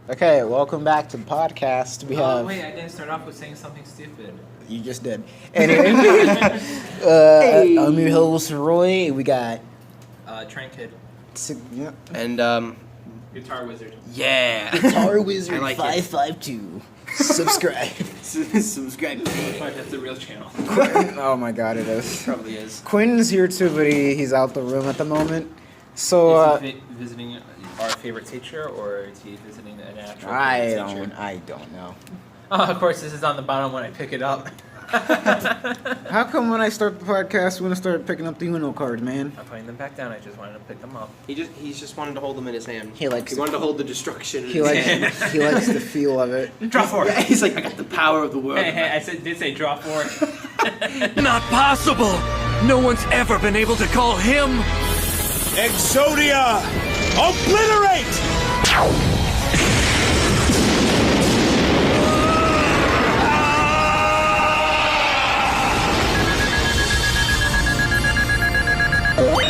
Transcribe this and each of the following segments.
Okay, welcome back to the podcast. We have. Wait, I didn't start off with saying something stupid. You just did. Anyway, I'm your host Roy. We got. Trinket. Yeah. And Guitar Wizard. yeah, Guitar Wizard I like it. 552. Subscribe. subscribe. That's the real channel. Oh my god, it is. Probably is. Quinn's here too, but he's out the room at the moment. So Is he visiting our favorite teacher, or is he visiting an actual I favorite teacher? don't know. Oh, of course, this is on the bottom when I pick it up. How come when I start the podcast, when I start picking up the Uno cards, man? I'm putting them back down. I just wanted to pick them up. He's just wanted to hold them in his hand. He likes. wanted to hold the destruction. In He his likes. hand. He likes the feel of it. Draw four. Yeah, he's like, I got the power of the world. Hey, I did say draw four. Not possible! No one's ever been able to call him! Exodia! Obliterate!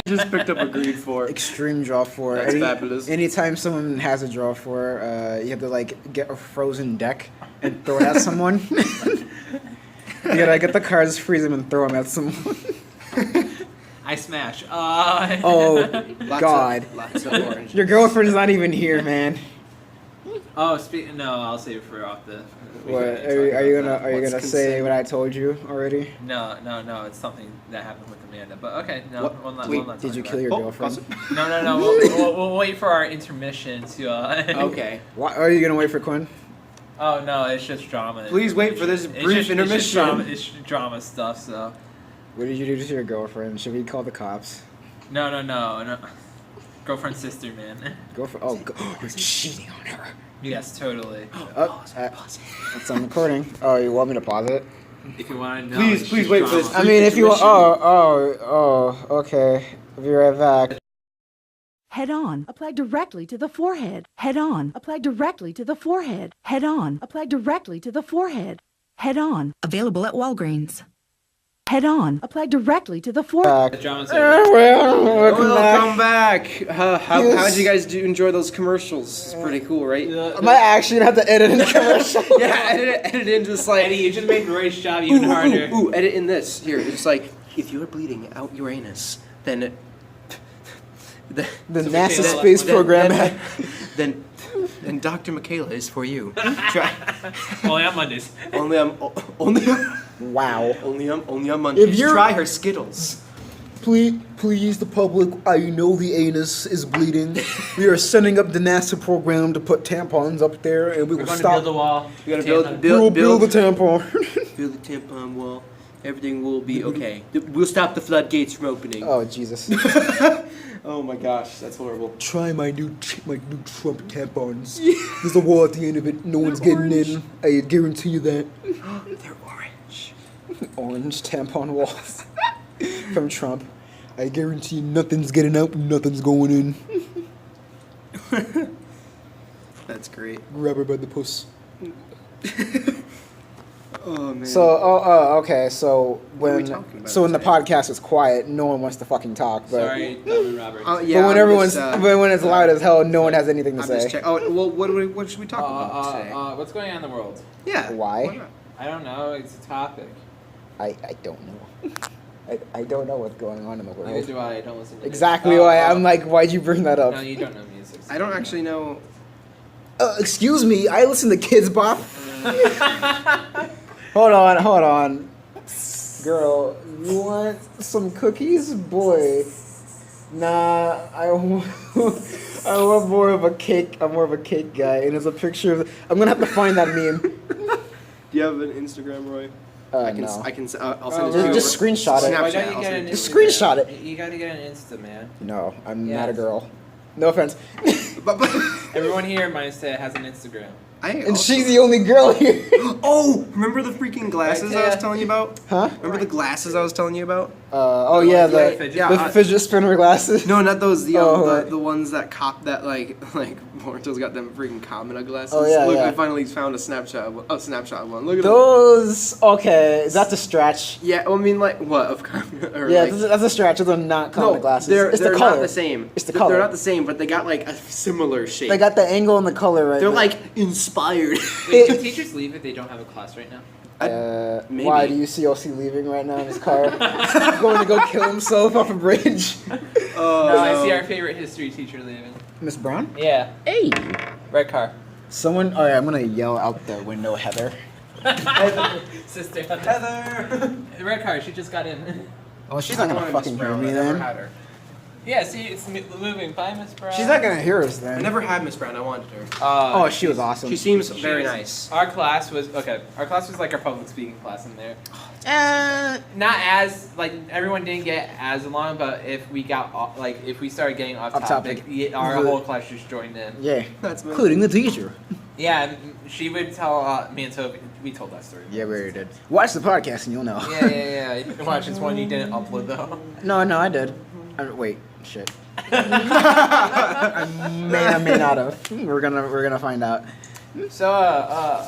Just picked up a grade 4. Extreme draw four. That's fabulous. Anytime someone has a draw four, you have to like get a frozen deck and throw it at someone. You gotta get the cards, freeze them, and throw them at someone. I smash. Oh God! Lots of orange. Your girlfriend's not even here, man. Oh, no, I'll save it for off the. we What can are you talk about gonna What's say? consent? What I told you already? that. No. It's something that happened with Amanda. But okay, no, What? we'll not. Wait, we'll not Did talk you about kill it. your Oh, girlfriend? No. We'll wait for our intermission to. Okay. Why are you gonna wait for Quinn? Oh no, it's just drama. Please wait for this It's brief intermission. It's just drama stuff. So What did you do to your girlfriend? Should we call the cops? no. Girlfriend, sister, man. Go for you're cheating on her. Yes, totally. Oh, that's on recording. Oh, you want me to pause it? If you want to know, Please it's wait just for drama. this. I mean, if you want. Intermission. Okay. I'll be right back. Head on. Apply directly to the forehead. Head on. Apply directly to the forehead. Head on. Apply directly to the forehead. Head on. Available at Walgreens. Head on. Apply directly to the forehead. The drama's over. Welcome back. How did you guys enjoy those commercials? It's pretty cool, right? Am I actually gonna have to edit in the commercial? Yeah, edit in just like. Eddie, you just made Roy's job even harder. Ooh, edit in this. Here, it's like, if you're bleeding out your anus, then The So NASA Michaela- space program. then Dr. Michaela is for you. Try Only on Mondays. only Wow. on Mondays. If you're- Try her Skittles. Please, the public. I know the anus is bleeding. We are sending up the NASA program to put tampons up there, and we We're will going to stop. build a wall. We gotta Tampon. We will build the tampon. build the tampon wall. Everything will be okay. We'll stop the floodgates from opening. Oh Jesus! Oh my gosh, that's horrible. Try my new Trump tampons. There's a wall at the end of it. No one's getting in. I guarantee you that. They're orange. Orange tampon walls from Trump. I guarantee nothing's getting out. Nothing's going in. That's great. Grab her by the puss. Oh man. So, okay. So are we when talking about when the today? podcast is quiet, no one wants to fucking talk. But Sorry, Dumb Robert. Yeah, but when I'm everyone's just, when it's loud as hell, no one has anything to I'm say. just checking. Oh well, what should we talk about today? What's going on in the world? Yeah. Why? not? I don't know. It's a topic. I don't know. I don't know what's going on in the Neither world. do I. I don't listen to Exactly music. why I'm like, why'd you bring that up? No, you don't know music. so I don't actually know. Excuse me, I listen to Kids Bop. Hold on. Girl, you want some cookies? Boy. Nah, I want more of a cake. I'm more of a cake guy. And there's a picture of. I'm gonna have to find that meme. Do you have an Instagram, Roy? No. I'll send it to you. Just screenshot it. Why Snapchat, don't you I'll get send an it. Just screenshot it. You gotta get an Insta, man. No, I'm Yeah. not a girl. No offense. But Everyone here in Mindset has an Instagram. And she's the only girl here. Oh, remember the freaking glasses I was Right, telling you about? Huh? Remember the glasses I was telling you about? Oh yeah, like the fidget- yeah, the I- fidget spinner glasses. No, not those. The Oh, right. the ones that cop that like Morto's got them freaking Kamina glasses. Oh, yeah, Look, yeah. I finally found a snapshot of one. Look at Those okay? That's a stretch. them. Yeah, well, I mean like what of Kamina? Or Yeah, like, that's a stretch. Those are not common glasses. they're it's the not color. the same. It's the They're color. not the same, but they got like a similar shape. They got the angle and the color right. They're there. like inspired. Wait, do teachers leave if they don't have a class right now? Maybe. Why do you see OC leaving right now in his car, going to go kill himself off a bridge? No, I see our favorite history teacher leaving. Miss Brown? Yeah, Hey. red car. Someone. All right, I'm gonna yell out the window, Heather. Sister Heather. Red car. She just got in. Oh, she's not gonna fucking hear me then. Yeah, see, it's moving. Bye, Miss Brown. She's not gonna hear us I then. never had Miss Brown. I wanted her. Oh, she was awesome. She seems She very was- nice. Our class was okay. Our class was like our public speaking class in there. Not as like everyone didn't get as along, but if we got like if we started getting off Off topic, topic. yeah, our whole class just joined in. Yeah, That's including the teacher. Yeah, and she would tell me and Toby. We told that story. Yeah, we already did. Watch the podcast and you'll know. Yeah. Watch this one you didn't upload though. No, I did. Wait, shit. I may not have. We're gonna find out. So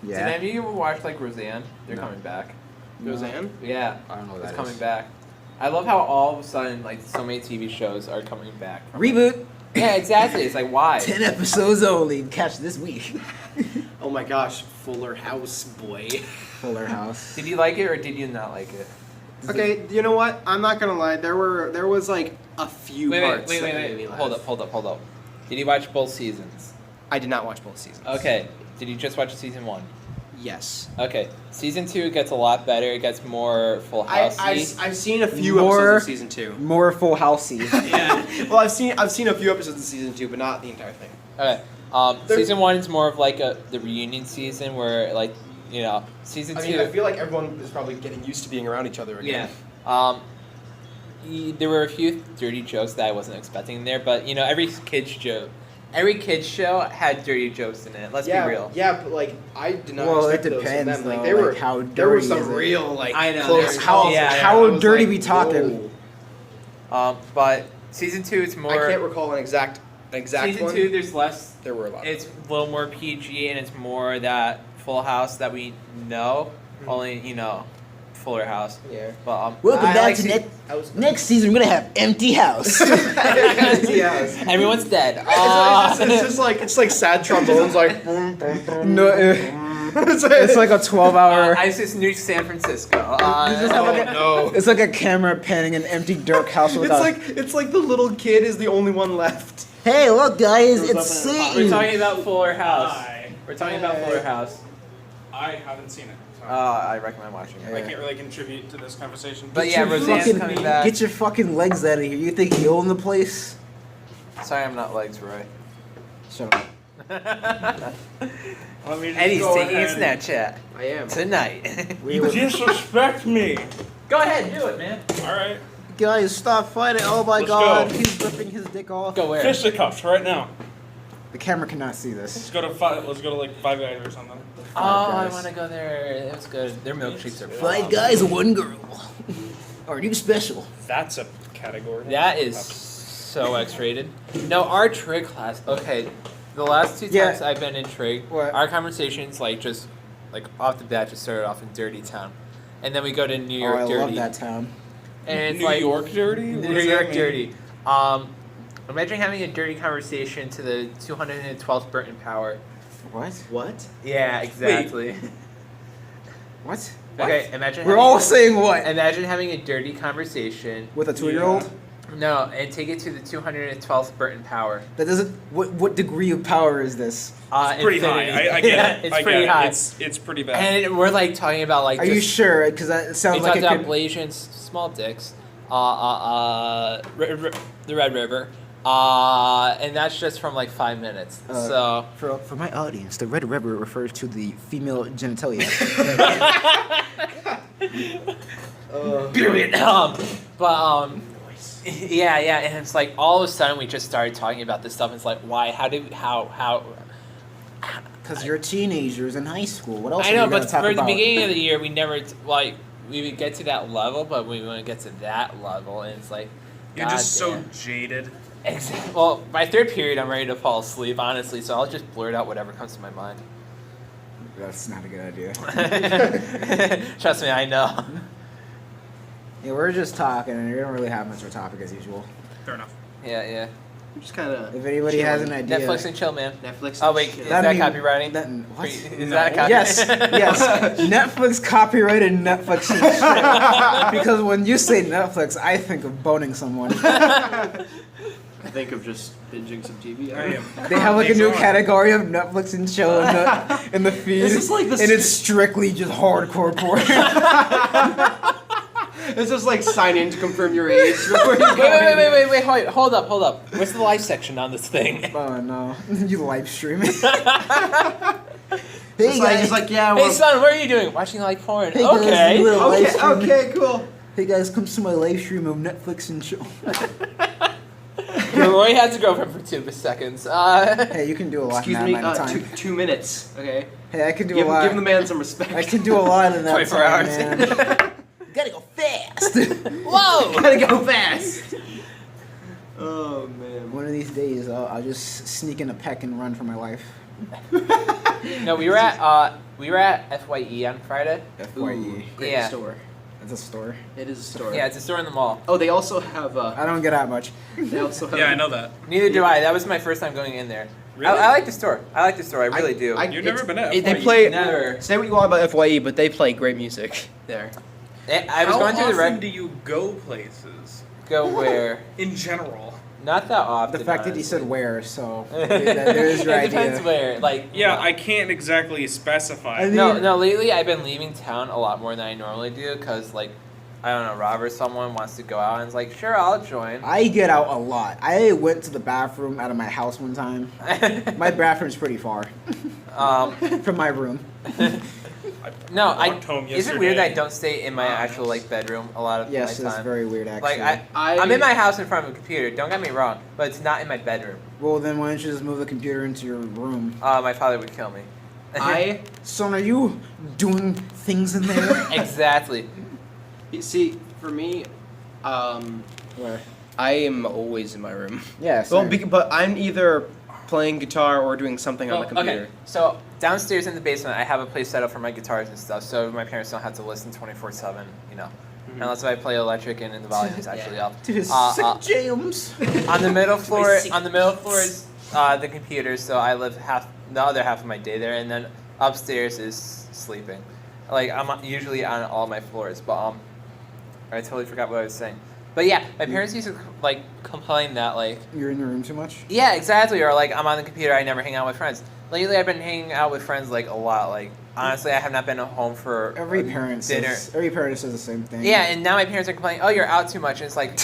did Yeah. any of you ever watch like Roseanne? They're No. coming back. Roseanne. Yeah, I don't know what it's that coming is. back. I love how all of a sudden like so many TV shows are coming back. Reboot. Yeah, exactly. It's like why? 10 episodes only. Catch this week. Oh my gosh, Fuller House, boy. Fuller House. Did you like it or did you not like it? Okay, you know what? I'm not gonna lie. There was like a few parts. that made me Wait. laugh. Hold up. Did you watch both seasons? I did not watch both seasons. Okay. Did you just watch season 1? Yes. Okay. Season 2 gets a lot better. It gets more Full House. I've seen a few More- episodes of season 2. More Full Housey. Yeah. Well, I've seen a few episodes of season 2, but not the entire thing. Okay. There- Season 1 is more of like the reunion season where like season 2. I mean, I feel like everyone is probably getting used to being around each other again. Yeah. There were a few dirty jokes that I wasn't expecting in there, but every kid's show had dirty jokes in it. Let's be real. Yeah, but like I did not Well, it expect those from depends, them. Like though, they were like, how there were dirty some is it? real like I know, close there's- calls. yeah, how I was dirty like, we talking? whoa. But season 2 it's more. I can't recall an exact season one. 2 there's less. There were a lot. It's a little more PG and it's more that Full House that we know. Only Fuller House. Yeah. But Welcome I back like to se- next season. We're gonna have empty house. Yes. Everyone's dead. It's like sad trombones like No, it's like a 12-hour. I just knew San Francisco. Just have like a- no. It's like a camera panning an empty dark house with It's like the little kid is the only one left. Hey, look, guys, Goes it's up in a pot. We're Satan. talking about Fuller House. Hi. We're talking about Fuller House. I haven't seen it. So I recommend watching it. I can't really contribute to this conversation. But Get yeah, your Roseanne's fucking- coming back. Get your fucking legs out of here. You think you own the place? Sorry, I'm not legs, Roy. Shut up. Let me just Eddie's go taking a ahead. Snapchat I am. tonight. You disrespect me. Go ahead, do it, man. All right. Guys, stop fighting. Oh my Let's god, go. he's ripping his dick off. Go where? Fisticuffs right now. The camera cannot see Let's this. go to five. Let's go to like Five Guys or something. Oh, I Guys. want to go there. It was good. Their milkshakes are Five bomb. guys, one girl. Are you special? That's a category. That is so X-rated. No, our trig class. Okay, the last 2 Yeah. times I've been in trig, What? our conversations just off the bat just started off in Dirty Town, and then we go to New Oh, York I Dirty, love that town. and it's New like York dirty. What New does that York mean? Dirty. Imagine having a dirty conversation to the 212th Burton Power. What? What? Yeah, exactly. What? Okay, imagine. We're having- all saying what? Imagine having a dirty conversation. With a 2-year-old? No, and take it to the 212th Burton Power. That doesn't. What degree of power is this? Pretty high. Infinity. I get it. It's I pretty get high. It. It's pretty bad. And we're talking about Are you sure? Because that We sounds like talked it about could. Blasian's small dicks, the Red River, and that's just from 5 minutes. So For my audience, the Red River refers to the female genitalia. period. Yeah, and it's like all of a sudden we just started talking about this stuff. And it's like, why? How? Because you're teenagers in high school. What else? I are know, we gonna but talk for the about? beginning of the year, we never like we would get to that level, but we want to get to that level, and it's like You're God just damn. so jaded. Exactly. Well, by third period, I'm ready to fall asleep, honestly. So I'll just blurt out whatever comes to my mind. That's not a good idea. Trust me, I know. Yeah, we're just talking, and we don't really have much of a topic as usual. Fair enough. Yeah. Just kind of. If anybody has an idea, Netflix and chill, man. Netflix. Oh wait, is that That'd be- copywriting? what? Is that a copy? Yes, yes. Netflix copyrighted Netflix and shit. Because when you say Netflix, I think of boning someone. I think of just binging some TV. They have like a new category of Netflix and chill in the feed, Is this like the and it's strictly just hardcore porn. It's just like sign in to confirm your age before you go in. Wait, hold up. Where's the live section on this thing? Oh no, you live streaming. It's Hey like, guys, yeah, Hey well, son, what are you doing? Watching like porn. Hey, guys, Okay. you little live stream. okay, cool. Hey guys, come to my live stream of Netflix and chill. Roy has a girlfriend for 2 seconds. Hey, you can do a lot Excuse in me, that amount of time. 2 minutes, okay? Hey, I can do Give a lot. the man some respect. I can do a lot in that 24 time, hours. man. Gotta go fast. Whoa! Gotta go fast. Oh man. One of these days, I'll just sneak in a peck and run for my life. No, we were at FYE on Friday. FYE. Great Yeah. store. It's a store. It is a store. Yeah, it's a store in the mall. Oh, they also have. I don't get out much. They also have. Yeah, I know that. Neither do I. That was my first time going in there. Really? I like the store. I really do. You've never been at They FYE? play. Never. Say what you want about FYE, but they play great music there. I was going through the How often rec. do you go places? Go where? In general. Not that often. The fact that he honestly. said where, so there is your It depends idea. where. Like. Yeah, I can't exactly specify. I mean- No. Lately, I've been leaving town a lot more than I normally do because, like, I don't know, Rob or someone wants to go out and it's like, sure, I'll join. I get out a lot. I went to the bathroom out of my house one time. My bathroom's pretty far from my room. No, walked home Is it weird that I yesterday. don't stay in my actual like bedroom a lot of Yes, my it's time? very weird, actually. Like I'm in my house in front of a computer. Don't get me wrong, but it's not in my bedroom. Well, then why don't you just move the computer into your room? My father would kill me. Son, are you doing things in there? Exactly. You see, for me, Where? I am always in my room. Yes. Well, but I'm either playing guitar or doing something on the computer. Okay, so downstairs in the basement, I have a place set up for my guitars and stuff, so my parents don't have to listen 24/7. You know, unless I play electric and the volume is actually up. Dude, sick jams. On the middle floor, is the computer, so I live the other half of my day there, and then upstairs is sleeping. Like I'm usually on all my floors, but I totally forgot what I was saying. But yeah, my parents used to like complain that like You're in your room too much? yeah, exactly, or like I'm on the computer, I never hang out with friends. Lately, I've been hanging out with friends like a lot. Like honestly, I have not been home for Every parent dinner. says the same thing. Yeah, and now my parents are complaining, "Oh, you're out too much." And it's like,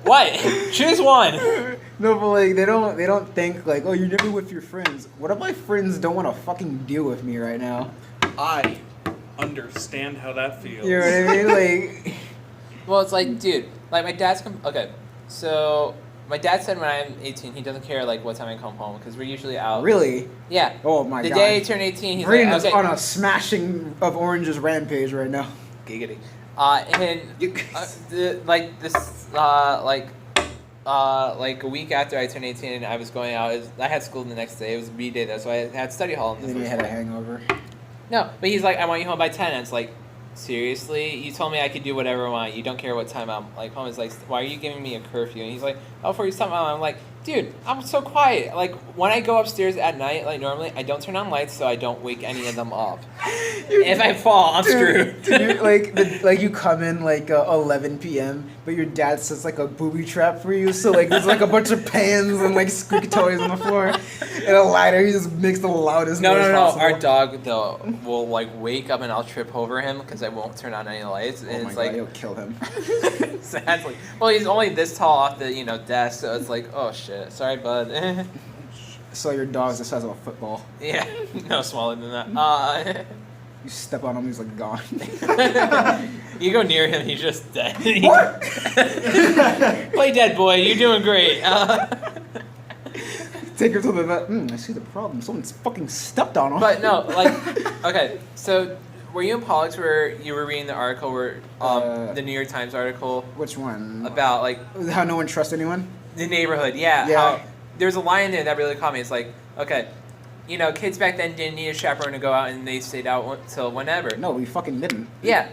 what? Choose one. No, but like they don't think like, oh, you're never with your friends. What if my friends don't want to fucking deal with me right now? I understand how that feels. You know what I mean? Like, Well, it's like, dude, like my dad's okay. So my dad said when I'm 18, he doesn't care like what time I come home because we're usually out. really? Yeah. Oh my the god. day I turn 18, he's Braden like, is okay. on a smashing of oranges rampage right now. Giggity. Like a week after I turned 18, I was going out. I had school the next day. It was B day though, so I had study hall in the And then you first had a day. hangover. No, but he's like, I want you home by 10. And it's like, seriously? You told me I could do whatever I want. You don't care what time I'm like home. It's like, why are you giving me a curfew? And he's like, oh, for something. I'm like, dude, I'm so quiet. Like when I go upstairs at night, like normally I don't turn on lights, so I don't wake any of them up. If I fall, I'm screwed. Dude, like you come in like 11 p.m., but your dad sets like a booby trap for you. So like there's like a bunch of pans and like squeaky toys on the floor, and a lighter. He just makes the loudest noise No. possible. Our dog though will like wake up and I'll trip over him because I won't turn on any lights. And Oh my it's god, like you'll kill him. exactly. Well, he's only this tall off the desk, so it's like, oh shit. Sorry, bud. So your dog's the size of a football. Yeah, no smaller than that. You step on him, he's like gone. You go near him, he's just dead. What? Play dead, boy. You're doing great. Take her to the vet. I see the problem. Someone's fucking stepped on him. But no, like, okay, so were you in politics where you were reading the article where, the New York Times article Which one? about, like, How no one trusts anyone? the neighborhood? Yeah. Yeah. How, there's a line in there that really caught me. It's like, okay, you know, kids back then didn't need a chaperone to go out and they stayed out till whenever. No, we fucking didn't. Yeah.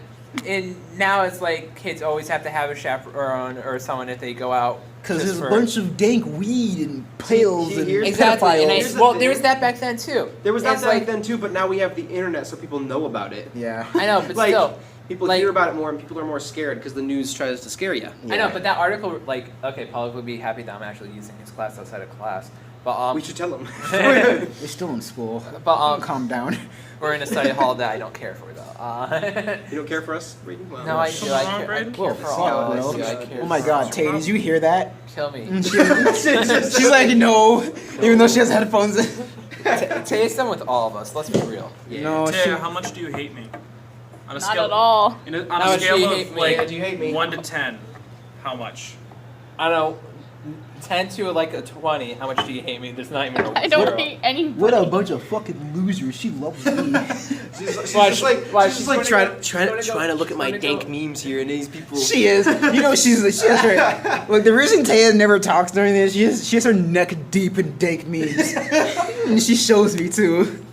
And now it's like kids always have to have a chaperone or someone if they go out. Because just there's a for- bunch of dank weed and pills and here's- Exactly. And Here's the well, thing. there was that back then too. There was that It's back like, then too, but now we have the internet, so people know about it. Yeah. I know, but Like, still. people like- hear about it more, and people are more scared because the news tries to scare you. I know, but that article, like, okay, Paul would be happy that I'm actually using his class outside of class. But We should tell them. We're still in school. But Calm down. we're in a study hall that I don't care for though. You don't care for us, Reading? Well, No, I do. I care, I care for all of us. bro. I care Oh my for god, all. Tay, did you hear that? Kill me. She's like, no. Even though she has headphones in. Taste them with all of us. Let's be real. No, Taya, how much do you hate me? On a Not scale, at all. On a How much do scale you of hate me? like Yeah, do you hate me? 1 to 10, how much? I don't know. 10 to like a 20. How much do you hate me? There's not even a I don't zero. hate anybody. What a bunch of fucking losers. She loves me. She's Why just she- like, why she's she's just like gonna go- trying she's to gonna go- look at my she's gonna dank go- memes here, and these people. She is. You know, she has her. Look, the reason Taya never talks during this, she has her neck deep in dank memes. And she shows me too.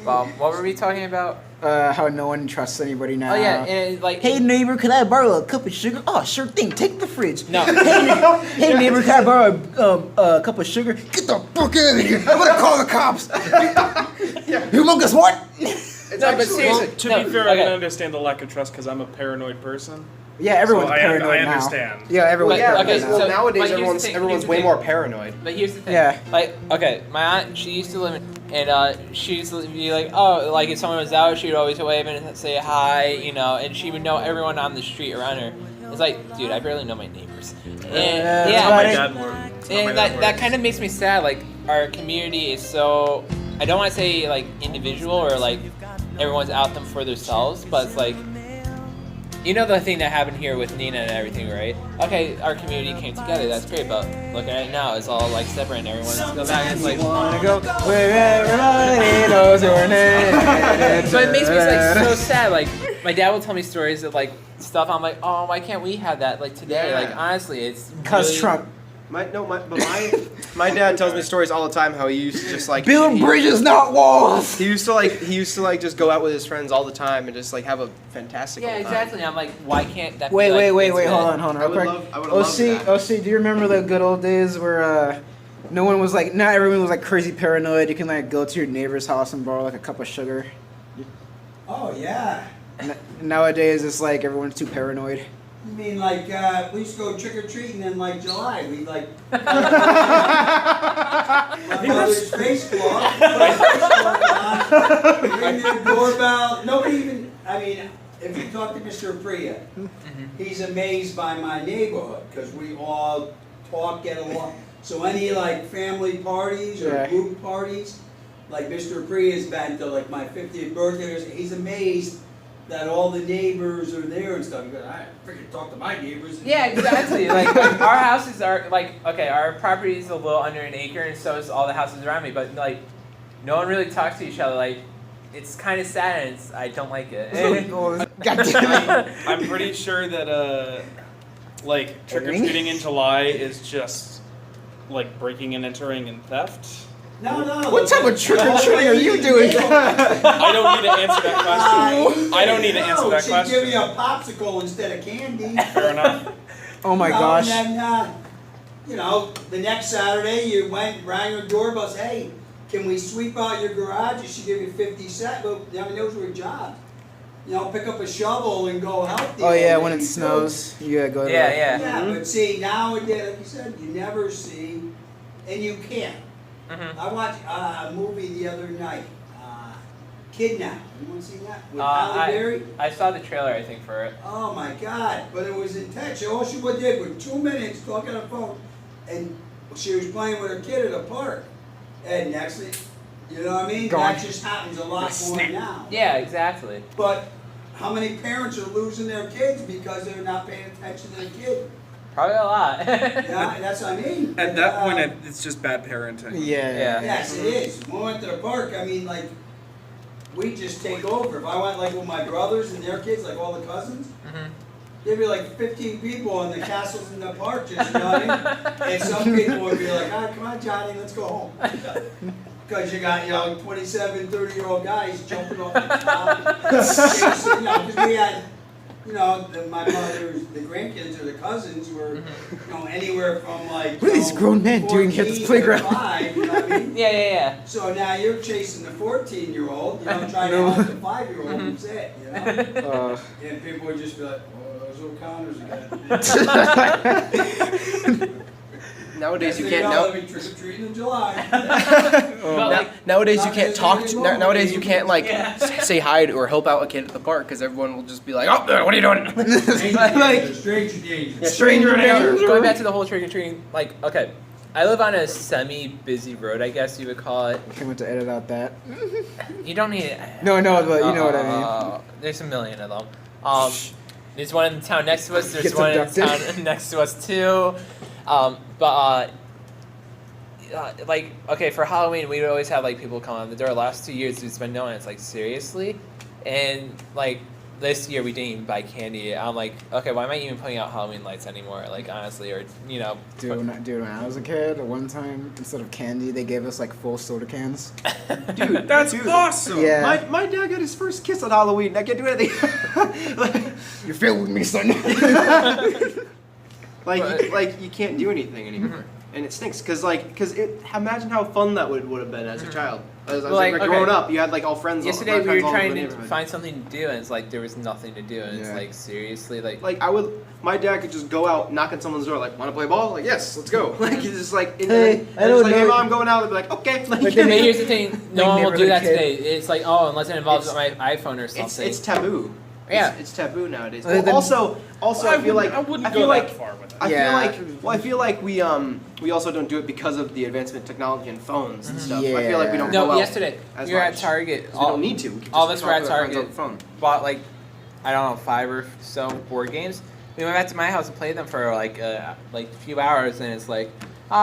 What were we talking about? How no one trusts anybody now. Oh yeah, and like Hey neighbor, could I borrow a cup of sugar? Oh, sure thing. Take the fridge. No. Hey neighbor, can I borrow a cup of sugar? Get the fuck out of here! I'm gonna call the cops. Humongous what? No, but seriously. To no, be fair, I okay. can understand the lack of trust because I'm a paranoid person. Yeah, everyone's So paranoid I now. understand. Yeah, everyone's But- paranoid okay, now. well, so- nowadays but here's the everyone's thing, everyone's here's the way thing. more paranoid. But here's the thing. Yeah. Like, okay, my aunt, she used to live in, and she used to be like, oh, like if someone was out, she would always wave and say hi, you know, and she would know everyone on the street around her. It's like, dude, I barely know my neighbors. And that's How my right. dad works. How my and dad that works. kind of makes me sad. Like, our community is so, I don't want to say like individual or like everyone's out them for themselves, but it's like, you know the thing that happened here with Nina and everything, right? Okay, our community came together, that's great, but look at it now, it's all like separate and everyone wants to go back and it's like, Wanna go where everybody knows your name. so it makes me like so sad. Like my dad will tell me stories of like stuff. I'm like, oh, why can't we have that like today? Yeah. Like honestly, it's Cause really- Trump. My dad tells me stories all the time how he used to just like Build he- bridges, not walls. He used to like just go out with his friends all the time and just like have a fantastic. Yeah, old time. exactly. I'm like, why can't that? Wait, be, like, wait, it's hold good? on, I real would quick. love- I would've loved that. OC, do you remember the good old days where no one was like, not everyone was like crazy paranoid. You can like go to your neighbor's house and borrow like a cup of sugar. Oh, yeah. Nowadays, it's like everyone's too paranoid. You mean like, we used to go trick-or-treating in like July, we'd like... my mother's face cloth, ring the doorbell, nobody even, I mean, if you talk to Mr. Apria, he's amazed by my neighborhood, because we all talk, get along. So any like family parties or Yeah. group parties, like Mr. Apria's been to like my 50th birthday, he's amazed that all the neighbors are there and stuff. He goes, I freaking talk to my neighbors. Yeah, exactly. Like our houses are like okay, our property is a little under an acre, and so is all the houses around me. But like, no one really talks to each other. Like, it's kind of sad, and I don't like it. I'm pretty sure that like trick or treating in July is just like breaking and entering and theft. No. What type of trick-or-treating are you doing? I don't need to answer that question. I don't need to answer that She'd give me question. a popsicle instead of candy. Fair enough. Oh my You know, gosh. And then, the next Saturday you went, rang her doorbell, said, hey, can we sweep out your garage? And she give you 50 cents. Well, those were jobs. Pick up a shovel and go help the Oh yeah, old when it lady, too. snows, you gotta go to Yeah, the- yeah. Yeah, but see, nowadays, like you said, you never see, and you can't. Mhm. I watched a movie the other night, Kidnapped. Anyone seen that? With I- Halle Berry? I saw the trailer, I think, for it. Oh my God! But it was intense. All she did was 2 minutes talking on the phone, and she was playing with her kid at a park. And next thing, you know what I mean? Gone. That just happens a lot more now. Yeah, exactly. But how many parents are losing their kids because they're not paying attention to their kid? Probably a lot. Yeah, that's what I mean. At that point, it's just bad parenting. Yeah. Yes, it is. When we went to the park, I mean, like, we just take over. If I went, like, with my brothers and their kids, like all the cousins, there'd be like 15 people in the castles in the park, just, you know what I mean? And some people would be like, come on, Johnny, let's go home. Because you got, 27, 30-year-old guys jumping off the top. Because we had, my brothers, the grandkids or the cousins were, anywhere from like. What are these grown men doing here at this 14 to playground? 5, you know what I mean? Yeah. So now you're chasing the 14-year-old, trying to help the 5-year-old who's it, And people would just be like, those O'Connors again. Nowadays you Next thing can't. know, trick or treating in July. Nowadays you can't talk. Not Nowadays you can't like say hi to or help out a kid at the park because everyone will just be like, "Oh, what are you doing?" Stranger danger. Stranger danger. Going back to the whole trick or treating, like, okay, I live on a semi-busy road, I guess you would call it. Can't wait to edit out that. You don't need it. No, but you know what I mean. There's a million of them. There's one in the town next to us. There's Gets one in abducted. the town next to us too. Like, okay, for Halloween, we would always have, like, people come on the door. Last 2 years, it's been known. It's like, seriously? And, like, this year, we didn't even buy candy. I'm like, okay, why am I even putting out Halloween lights anymore? Like, honestly, or, Dude, when I was a kid, one time, instead of candy, they gave us, like, full soda cans. Dude, that's awesome. Yeah. My dad got his first kiss on Halloween. I can't do anything. You're failing me, son. Like you can't do anything anymore, and it stinks because imagine how fun that would have been as a child. As growing up, you had like all friends. Yesterday, we were all over trying the to neighborhood. find something to do, and it's like there was nothing to do, and it's like, seriously, like my dad could just go out, knock on someone's door, like, want to play ball? Like, yes, let's go. Like, he's just like, Hey, I don't like, hey, know. mom, I'm going out. They'd be like, okay. Like, but here's the thing: no Like one will do that neighborhood kid. today. It's like, unless it involves my iPhone or something. it's taboo. Yeah. It's taboo nowadays. Other than- Also, I feel like I wouldn't I feel go like that far with it. I feel like we also don't do it because of the advancement in technology and phones and stuff. I feel like we don't No, go out yesterday as we were at much. Target. We don't need to. We can all just of us were talk at to our friends Target. on the phone. Bought like, I don't know, 5 or so board games. We went back to my house and played them for like a few hours, and it's like,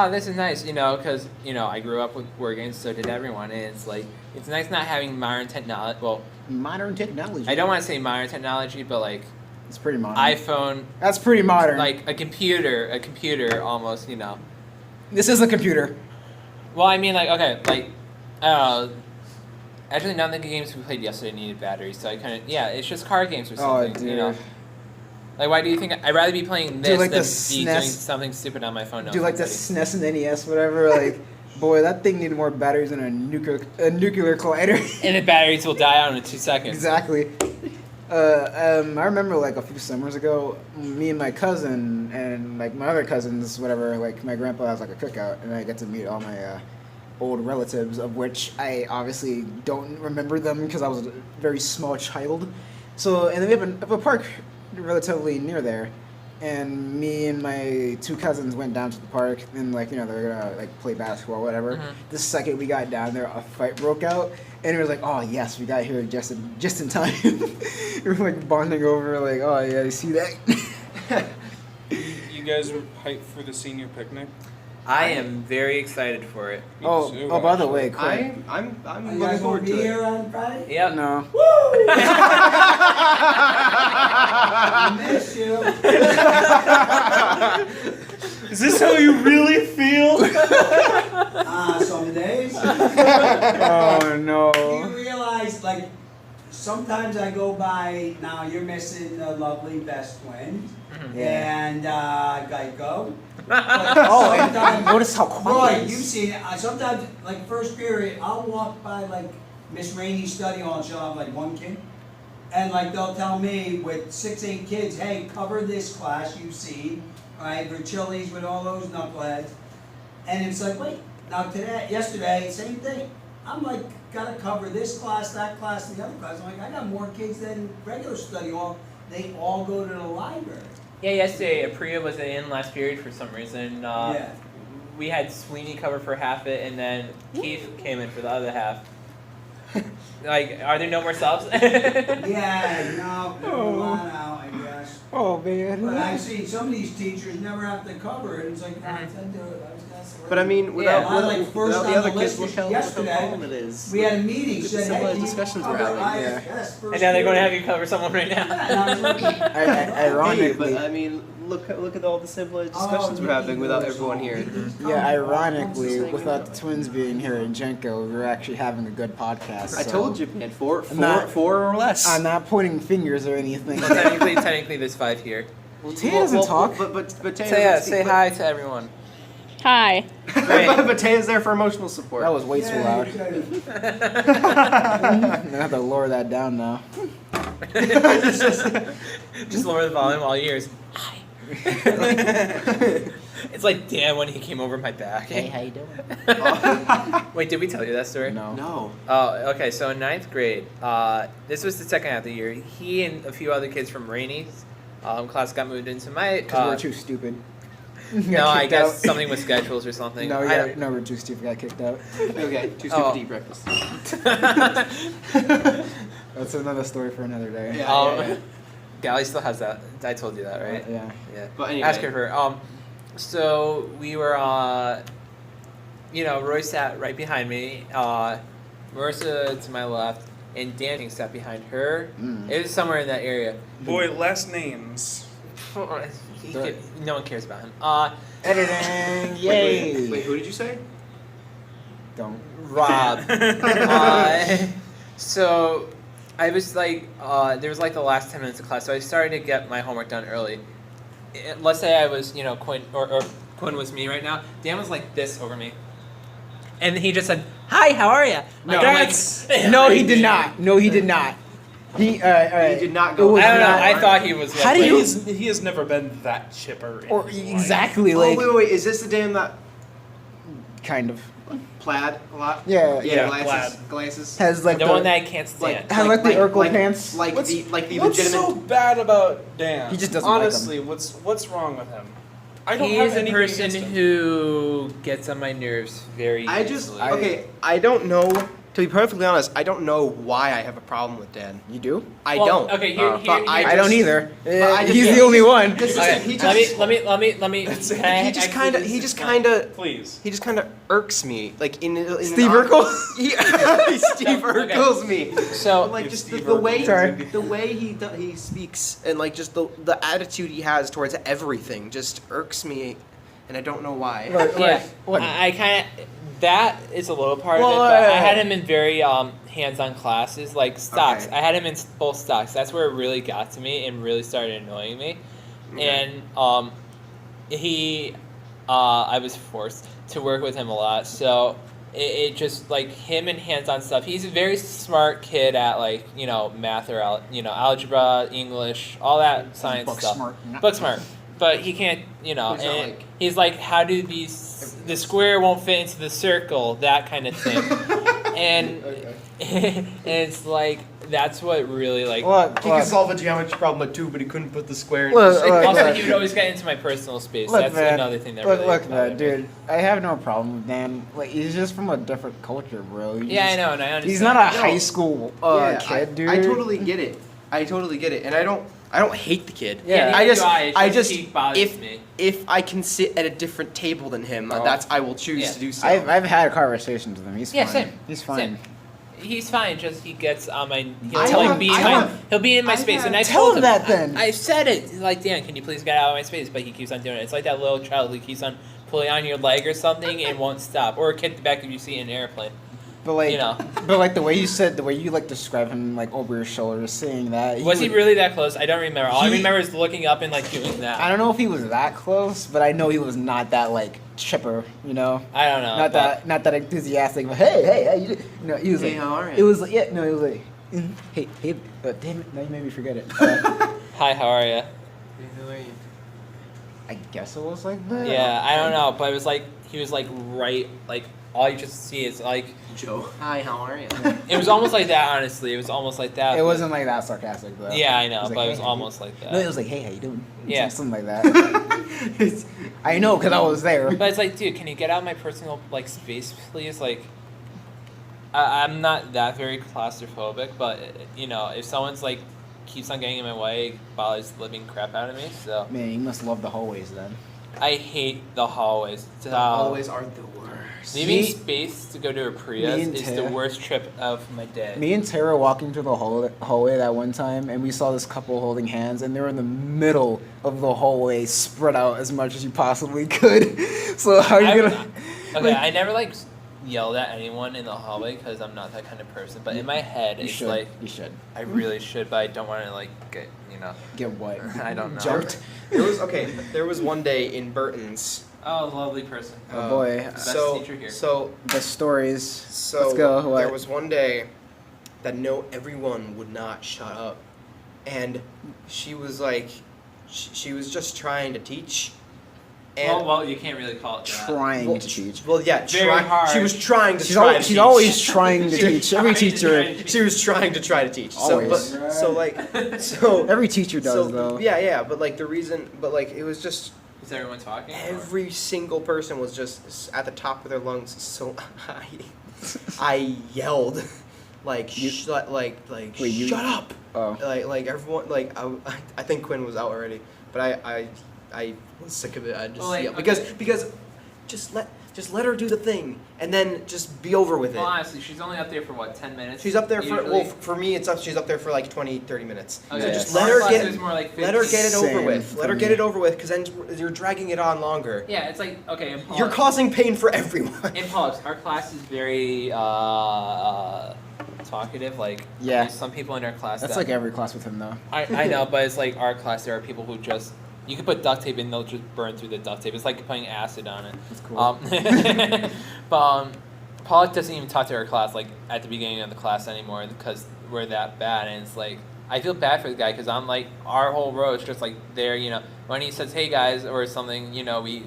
this is nice, because I grew up with board games, so did everyone, and it's like it's nice not having modern technology. Well, Modern technology. I don't want to say modern technology, but like It's pretty modern. iPhone, That's pretty modern. like a computer almost, This is a computer. Well, I mean, like, okay, like, actually, none of the games we played yesterday needed batteries, so I kind of, it's just card games or something, dude. Like, why do you think I'd rather be playing this like than the be SNES doing something stupid on my phone? Do like the SNES and NES, whatever. Like, boy, that thing needed more batteries than a nuclear collider. And the batteries will die out in 2 seconds. Exactly. I remember like a few summers ago, me and my cousin and like my other cousins, whatever. Like my grandpa has like a cookout, and I get to meet all my old relatives, of which I obviously don't remember them because I was a very small child. So, and then we have a park relatively near there, and me and my 2 cousins went down to the park, and like they were gonna like play basketball or whatever. The second we got down there, a fight broke out, and it was like, oh yes, we got here just in time. We were like bonding over like, oh yeah, you see that? You guys are hyped for the senior picnic? I am very excited for it. Oh, too, by the actually. way, quick. I'm Are you looking guys forward gonna be to it. here on Friday? Yep. No. I miss you. Is this how you really feel? Some days. Oh no. Do you realize, like, sometimes I go by, now you're missing the lovely best twins and Geico. Oh, and notice how Roy, quiet. you've seen it. Sometimes, like, first period, I'll walk by, like, Miss Rainey's study hall and she'll have, like, 1 kid. And, like, they'll tell me with 6, 8 kids, hey, cover this class you've seen, right, for Chili's with all those knuckleheads. And it's like, wait, now yesterday, same thing. I'm like, gotta cover this class, that class, and the other class. I'm like, I got more kids than regular study hall. They all go to the library. Yeah, yesterday, Apriya was in last period for some reason. Yeah. We had Sweeney cover for half it, and then Keith came in for the other half. Like, are there no more subs? Yeah, no, come on out, I guess. class. Oh man. But I see some of these teachers never have to cover it. It's like, no, I didn't do it. But I mean, without, Yeah, like without, first without on the the other list kids, look how yesterday, calm it is. we had a meeting, Look at said, some of hey, the do you discussions we're cover having. ISS first And now they're going to period? have you cover someone right now. Yeah, and I was looking, Hey, Ironically, but I mean, look at all the civilized discussions we're having without everyone here. yeah, ironically, without the twins being here in Jenko, we were actually having a good podcast. I so told you, man, four not- or less. I'm not pointing fingers or anything. technically, there's 5 here. Well, Tay doesn't talk. But Tay Say hi to everyone. Hi. but Tay is there for emotional support. That was way too yeah, loud. you could- I'm gonna have to lower that down now. Just lower the volume all yours. Hi. It's like Dan when he came over my back. Hey, how you doing? Wait, did we tell you that story? No. No. Oh, okay. So in 9th grade, this was the second half of the year. He and a few other kids from Rainey's class got moved into my. Because we're too stupid. No, I guess something with schedules or something. No, I yeah, don't- no, we're too stupid. Got kicked out. Okay, too stupid Oh. to eat breakfast. That's another story for another day. Yeah. Gally still has that. I told you that, right? Yeah. Yeah. But anyway. Ask her for. So we were. Roy sat right behind me. Marissa to my left, and Dan sat behind her. Mm. It was somewhere in that area. Boy, less names. No one cares about him. Editing, Wait, yay! wait, who did you say? Don't. Rob. So I was like, there was like the last 10 minutes of class, so I started to get my homework done early. Let's say I was, Quinn, or Quinn was me right now. Dan was like this over me. And he just said, "Hi, how are you?" No, no, he did not. No, he did not. He He did not go. It was I don't know. not- I thought he was. How do you- He has never been that chipper. In Or his life. exactly Oh, like wait, is this the damn that kind of plaid a lot? yeah. Yeah, glasses. Glasses. Has like the one that I can't stand. Has like the Urkel pants. Like What's- the What's legitimate. so bad about Dan? He just doesn't like 'em. Honestly, what's wrong with him? I don't He have is a anything person against him. who gets on my nerves very I just easily. okay. I don't know. To be perfectly honest, I don't know why I have a problem with Dan. You do? I Well, don't. okay, here- but I just- don't either. I just- He's the only one. This Okay, is, he let just, me. Can I he just actually kind of, do he this just one? kind of, Please. he just kind of irks me. Like in Steve Urkel? He Steve Okay. Urkel's me. So Like If just Steve the way Sorry. the way he speaks and like just the attitude he has towards everything just irks me, and I don't know why. yeah, what? I kind of that is a little part Well, of it, but I had him in very hands-on classes like stocks. Okay. I had him in both stocks. That's where it really got to me and really started annoying me. Okay. And I was forced to work with him a lot, so it just like him and hands-on stuff. He's a very smart kid at like math or algebra, English, all that science Book stuff. smart. Book smart. But he can't, He's not and like- he's like, how do the square won't fit into the circle, that kind of thing. and and it's like, that's what really like. Look, He could solve a geometry problem at 2, but he couldn't put the square in. Look, the look, Also, look. he would always get into my personal space. Look, That's man. another thing that Look, really look, man, bothered me. dude. I have no problem with Dan. Like, he's just from a different culture, bro. Yeah, I know, and I understand. He's not a No. high school Yeah, kid, dude. I totally get it. I totally get it, and I don't hate the kid. Yeah, I neither just, do I. It's I just just, he bothers if me. if I can sit at a different table than him, Oh. I will choose Yeah. to do so. I've had conversations with him. He's Yeah, fine. same. He's fine. Same. He's fine. Just he gets on my. He'll I like have- be in I my. have- He'll be in my I space, and I have- Tell told him that then. I said it. He's like, Dan, can you please get out of my space? But he keeps on doing it. It's like that little child who keeps on pulling on your leg or something and won't stop, or a kid at the back of you see in an airplane. But like, You know. but like the way you like describe him like over your shoulder, saying that. Was he would- really that close? I don't remember. All I He- remember is looking up and like doing that. I don't know if he was that close, but I know he was not that like chipper. You know. I don't know. Not but- that enthusiastic. But hey, how you? No, he was Hey, like. how are you? It was like yeah. No, he was like. Hey, damn it! Now you made me forget it. Hi, how are you? I guess it was like that. Yeah, I don't know, but it was like he was like right, like all you just see is like Joe. Hi, how are you? it was almost like that. Honestly, it was almost like that. It wasn't like that sarcastic though. Yeah, I know, like, but it "Hey, was how almost you-" like that. No, it was like, hey, how you doing? Yeah. Something like that. I know, cause I was there. But it's like, dude, can you get out of my personal like space, please? Like, I'm not that very claustrophobic, but if someone's like keeps on getting in my way, bothers the living crap out of me. So Man, you must love the hallways then. I hate the hallways. The hallways are the worst. Leaving Me- space to go to a Prius and is the Tara- worst trip of my day. Me and Tara walking through the hallway that one time, and we saw this couple holding hands, and they were in the middle of the hallway, spread out as much as you possibly could. So how are you gonna? Okay, I never like yelled at anyone in the hallway because I'm not that kind of person. But in my head, You it's should. like You should I really should, but I don't want to like get get what? I don't know. Jumped. There was one day in Burton's. Oh, lovely person. Oh boy. Best teacher here. So The stories. So Let's go. What? there was one day that everyone would not shut up, and she was like, she was just trying to teach, and Well, you can't really call it that. Trying well, to teach. well, yeah, Very hard. She was trying to She's, try al- to she's teach. always trying to She was teach. Every trying to teacher. try to She was trying to try to teach. Always. So Every teacher does though. Yeah, but like it was just Is everyone talking? or- every single person was just at the top of their lungs. So I yelled, like shut up. Oh. Like everyone, I think Quinn was out already, but I was sick of it. I just Well, like, yelled. okay. Because just let her do the thing and then just be over with it. Well, honestly, she's only up there for what, 10 minutes? She's up there for usually? for me she's up there for like 20-30 minutes. Okay, So just yeah. let Our her class get is more like let her 50. get it over Same with. for Let her me. get it over with because then you're dragging it on longer. Yeah, it's like, okay, in You're politics, causing pain for everyone. in politics, our class is very talkative. Like, Yeah. there's some people in our class That's that, like every class with him though. I know, but it's like our class, there are people who just, you can put duct tape and they'll just burn through the duct tape. It's like putting acid on it. That's cool. But Pollock doesn't even talk to our class like at the beginning of the class anymore because we're that bad. And it's like, I feel bad for the guy because I'm like, our whole row is just like there, when he says, hey guys, or something, we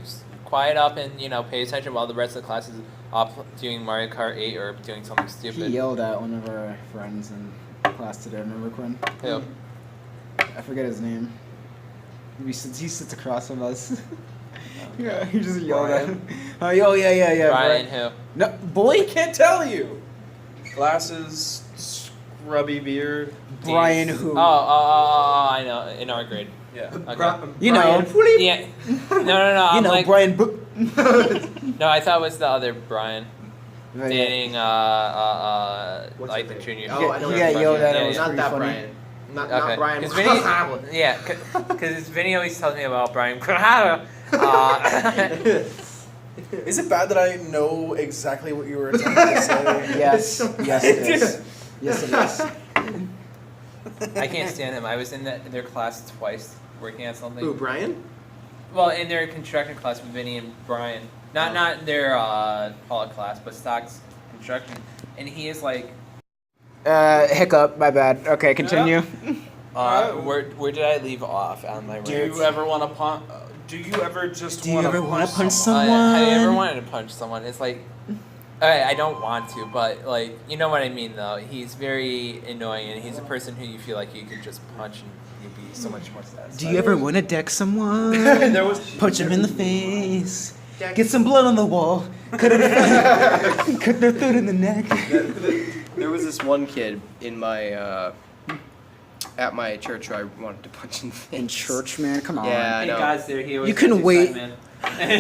quiet up and, pay attention while the rest of the class is up doing Mario Kart 8 or doing something He stupid. yelled at one of our friends in class today. Remember Quinn? Who? I forget his name. He sits across from us. Yeah, he just yelled at him. Oh, yeah. Brian, who? No, boy. I can't tell you. Glasses, scrubby beard. Brian Deeds. who? Oh, I know. In our grade. Yeah. Okay. You know. Yeah. No. I'm like, Brian. no, I thought it was the other Brian dating What's like his the name? junior. Oh, I know. Yeah, what yelled Brian at him. Yeah, It was Not pretty that funny. Brian. Not Okay. Brian. Because Vinny, yeah, because Vinny always tells me about Brian. Is it bad that I know exactly what you were attempting to say? Yes, it is. Yes, it is. I can't stand him. I was in their class twice working on something. Who, Brian? Well, in their construction class with Vinny and Brian. Not their Pollock class, but Stock's construction. And he is like, Hiccup. My bad. Okay, continue. where did I leave off on my Do rant? you ever want to punch? Do you ever just Do you want ever to wanna punch punch someone? someone? Have you ever wanted to punch someone? It's like, okay, I don't want to, but like, you know what I mean though. He's very annoying, and he's a person who you feel like you could just punch and you'd be so much more satisfied. Do you ever want to deck someone? There was Punch him in the face. Get some blood on the wall. Cut their throat in the neck. There was this one kid in my at my church who I wanted to punch in the face. In church, man. Come on. Yeah, I Hey, know. God's there. He always You couldn't has his wait. side, man.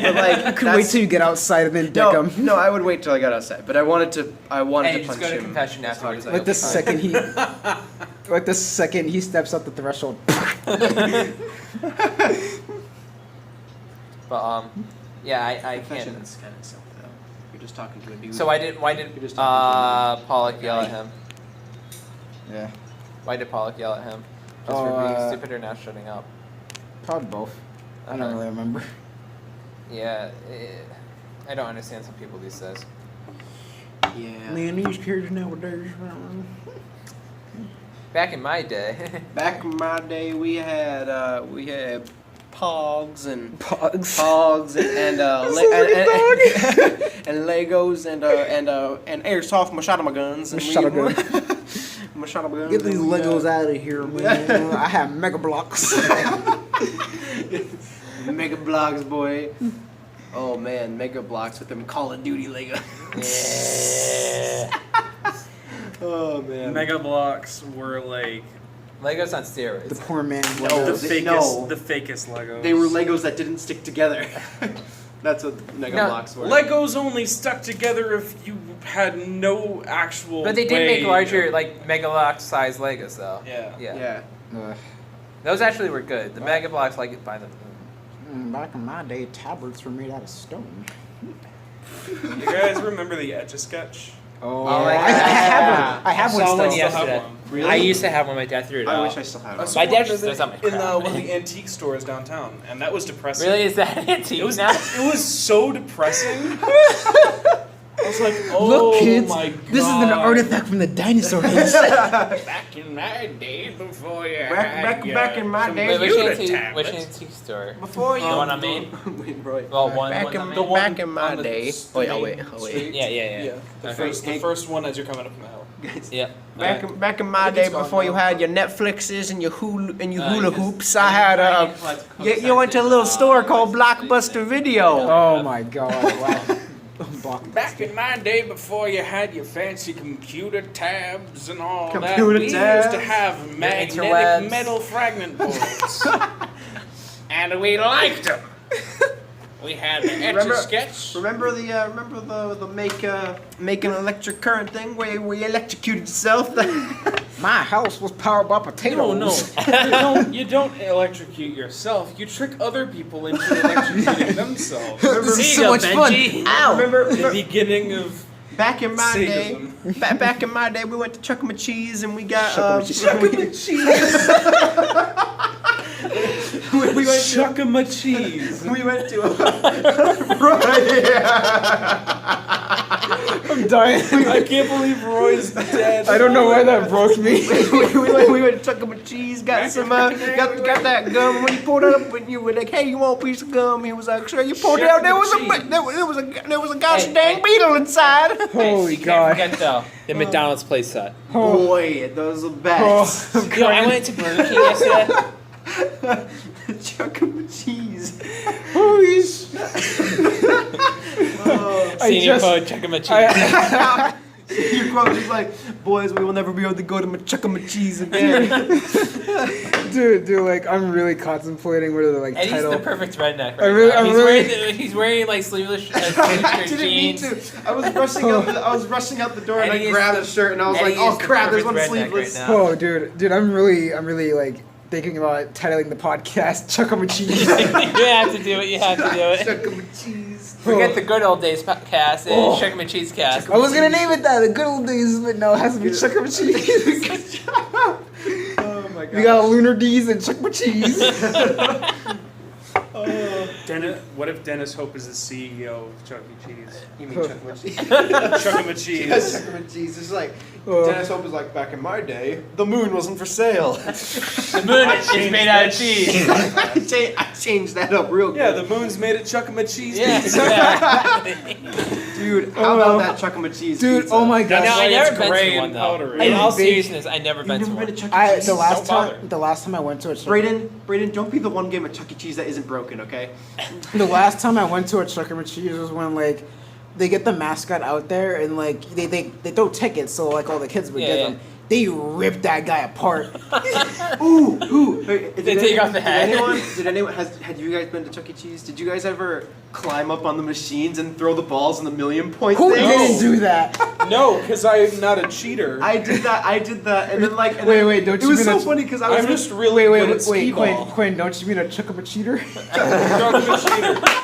But like, You could wait till you get outside and then deck him. No, I would wait till I got outside. But I wanted to Hey, to just punch go to him. confession afterwards. Like the second he, steps up the threshold. But yeah, I can't. Confession's kind of simple though. You're just talking to a dude. So why did You're just talking to Pollock yell at him? Yeah. Why did Pollock yell at him? Just Oh, for being stupid or not shutting up? Probably both. I don't Okay. really remember. Yeah, I don't understand some people these days. Yeah. Man, these kids nowadays. Back in my day, Back in my day, we had Pogs and Pogs. and and Legos and airsoft machado guns. And Machado gun. Machado guns. Get these and we, Legos out of here, man. I have Mega Blocks. Mega Blocks, boy. Oh man, Mega Blocks with them Call of Duty Lego. yeah. Oh man. Mega Blocks were like Legos on steroids. The poor man's No, Legos. The fakest Legos. They were Legos that didn't stick together. That's what Mega No, Blocks were. Legos only stuck together if you had no actual. But they did way make larger, of- like Mega Block size Legos though. Yeah. Yeah. Yeah. Those actually were good. The Mega Blocks, like by the. Back in my day, tablets were made out of stone. You guys remember the Etch-a-Sketch? Oh, my I God. have one. I have I one saw still. one yesterday. have one. Really? I used to have one. My dad threw it out. I wish I still had I one. saw My one dad just in does on my in crap. one of the antique stores downtown, and that was depressing. Really, is that antique It was. now? It was so depressing. I was like, oh Look, kids, my god. this is an artifact from the dinosaur age. Back in my day, before you Back in my day, Wait, computer which tablets. antique store? Before you. The one on Main? Wait, Roy. Well, one on The Main? one back in my on the day. s- Oh, yeah, main wait. street. Yeah. The Okay. first one as you're coming up from the hill. Yeah. Back in my think day, it's gone before you now. had your Netflixes and your hula yes. hoops, I had you went to a little store called Blockbuster Video. Oh my god! Wow. Back in my day, before you had your fancy computer tabs and all that, Computer we used tabs. to have interwebs. magnetic metal fragment boards, and we liked them. We had the Etch-a-Sketch. Remember the make an electric current thing where you electrocuted yourself. My house was powered by potatoes. No. You don't electrocute yourself. You trick other people into electrocuting themselves. This is so much fun. Ow! The beginning of Back in my day, sadism. back in my day, we went to Chuck E. Cheese and we got Chuck E. we went Chuck E. Cheese. we went to I'm dying. I can't believe Roy's dead. I don't know why that broke me. we went to Chuck E. Cheese, got some got that gum. When you pulled it up, when you were like, "Hey, you want a piece of gum?" He was like, "Sure." You pulled it out. There was a gosh dang beetle inside. Holy Can't god! forget though the McDonald's play set. Boy, those are best. Yo, I went to Burger King yesterday. Chuck E. Cheese. Holy sh! Senior just- code Chuck E. Cheese. Your quote is like, "Boys, we will never be able to go to Chuck E. Cheese again." Dude, like I'm really contemplating whether the like And he's title. the perfect redneck. Right I really- now. I'm he's, really- wearing he's wearing like sleeveless I jeans. didn't mean to. I was rushing out the door and Eddie I is grabbed the- the shirt and I was Eddie like, "Oh is the crap, there's one perfect redneck sleeveless." right now. Oh, dude, I'm really like thinking about titling the podcast "Chuck E. Cheese." You have to do it. You have to do it. Chuck E. Cheese. Forget the good old days cast and Oh. Chuck E. Cheese cast. I was gonna name it that, the good old days, but no, it has to be Chuck E. Cheese. Oh my god. We got Lunar D's and Chuck E. Cheese. What if Dennis Hope is the CEO of Chuck E. Cheese? You mean Chuck E. Cheese? Chuck E. Cheese. Yes, Chuck E. Cheese. It's like Oh. Dennis Hope is like, back in my day, the moon wasn't for sale. The moon is made out of cheese. I changed that up real quick. Yeah, the moon's made at Chuck E. Cheese. Yeah, pizza. exactly. Dude, how about that Chuck E. Cheese Dude, pizza? oh my That's god. No, I why never it's been gray to one and though. powdery. In all They- seriousness, I never been You've to never been one. to Chuck E. Cheese? The last bother. time I went to a Chuck Brayden, don't be the one game at Chuck E. Cheese that isn't broken, okay? The last time I went to a Chuck E. Cheese was when like they get the mascot out there and like they throw tickets so like all the kids would Yeah, get yeah. them. They rip that guy apart. Ooh. Wait, They take off the head. Did anyone had you guys been to Chuck E. Cheese? Did you guys ever climb up on the machines and throw the balls in the million point Who thing? didn't do that? No, because I'm not a cheater. I did that, and then like and Wait, then, wait, don't it you was mean so a- funny because I was I'm just really Wait, good at skee ball. Quinn, don't you mean a Chuck E. Cheater? Chuck E. Cheater.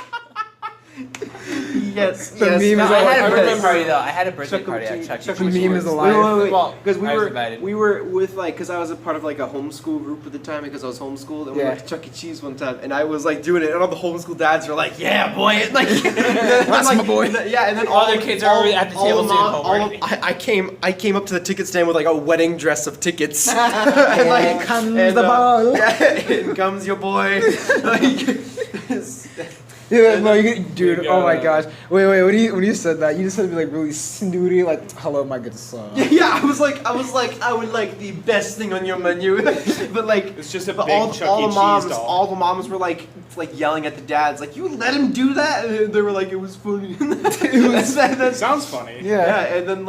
yes. The yes. meme No, is I all- had a birthday Yes. party though. I had a birthday Chuck E. party at Cheese- Chuck E. Chuck E. Cheese. The meme is alive. Well, Because I was invited. we were with like because I was a part of like a homeschool group at the time because I was homeschooled and we Yeah. went to Chuck E. Cheese one time and I was like doing it and all the homeschool dads were like, "Yeah, boy," and, like that's my boy. Yeah, and then All their kids are at the table doing homework. I came up to the ticket stand with like a wedding dress of tickets. Here comes the ball. Yeah, in comes your boy. Like, Yeah, no, dude. We Oh my got, gosh. Wait. When you said that, you just had to be like really snooty, like, "Hello, my good son." Yeah, I was like, I would like the best thing on your menu, but like, It's just a but big all Chuck the E. Cheese moms, doll. all the moms were like yelling at the dads, like, you let him do that, and they were like, it was funny. That's Sounds funny. Yeah. and then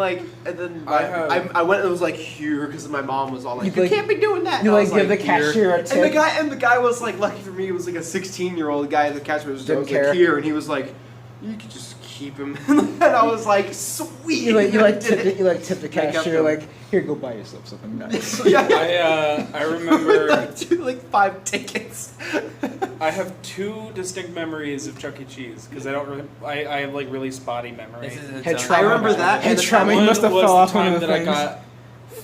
I went and was like here because my mom was all like, You you can't be doing that. You And I like was give the "Here." cashier a And tip. the guy was like, lucky for me, it was like a 16-year-old guy. The cashier was Didn't like care. here, and he was like, you could just keep him. And I was like, sweet. You like tip the Make up cashier the- like, "Here, go buy yourself something nice." I remember like 5 tickets. I have 2 distinct memories of Chuck E. Cheese because I don't really I have like really spotty memory. This is its Head own trauma. I remember that. Head and trauma. You One must have was fell the off one time of the that things. I got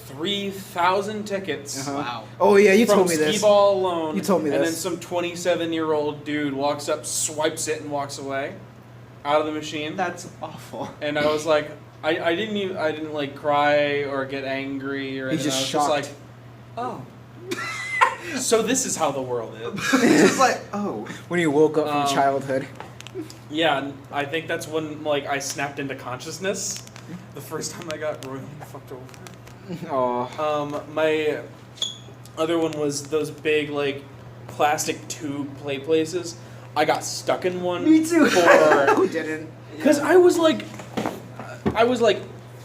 3,000 tickets. Wow. Oh yeah, you from told me this. Skee-Ball alone. You told me And then this. some 27-year-old dude walks up, swipes it, and walks away out of the machine. That's awful. And I was like, I didn't like cry or get angry or He's anything. just I was shocked. just like, oh. So this is how the world is. Just like, oh. When you woke up from childhood. Yeah, and I think that's when like I snapped into consciousness. The first time I got royally fucked over. Oh. My other one was those big like plastic tube play places. I got stuck in one. Me too. Who didn't? Because I was like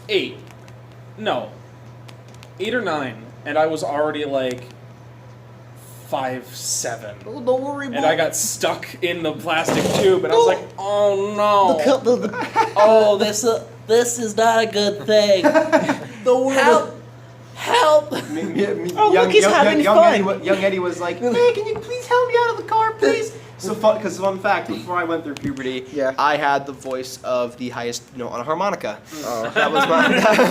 8. No. 8 or 9. And I was already like 5'7". Oh, don't worry, And I got stuck in the plastic tube, and I was like, "Oh no! Oh, this is not a good thing. Help! Oh, look, he's having fun. Young Eddie was like, hey, can you please help me out of the car, please? So fun, because fun fact, before I went through puberty, Yeah. I had the voice of the highest note on a harmonica. Oh. That was my.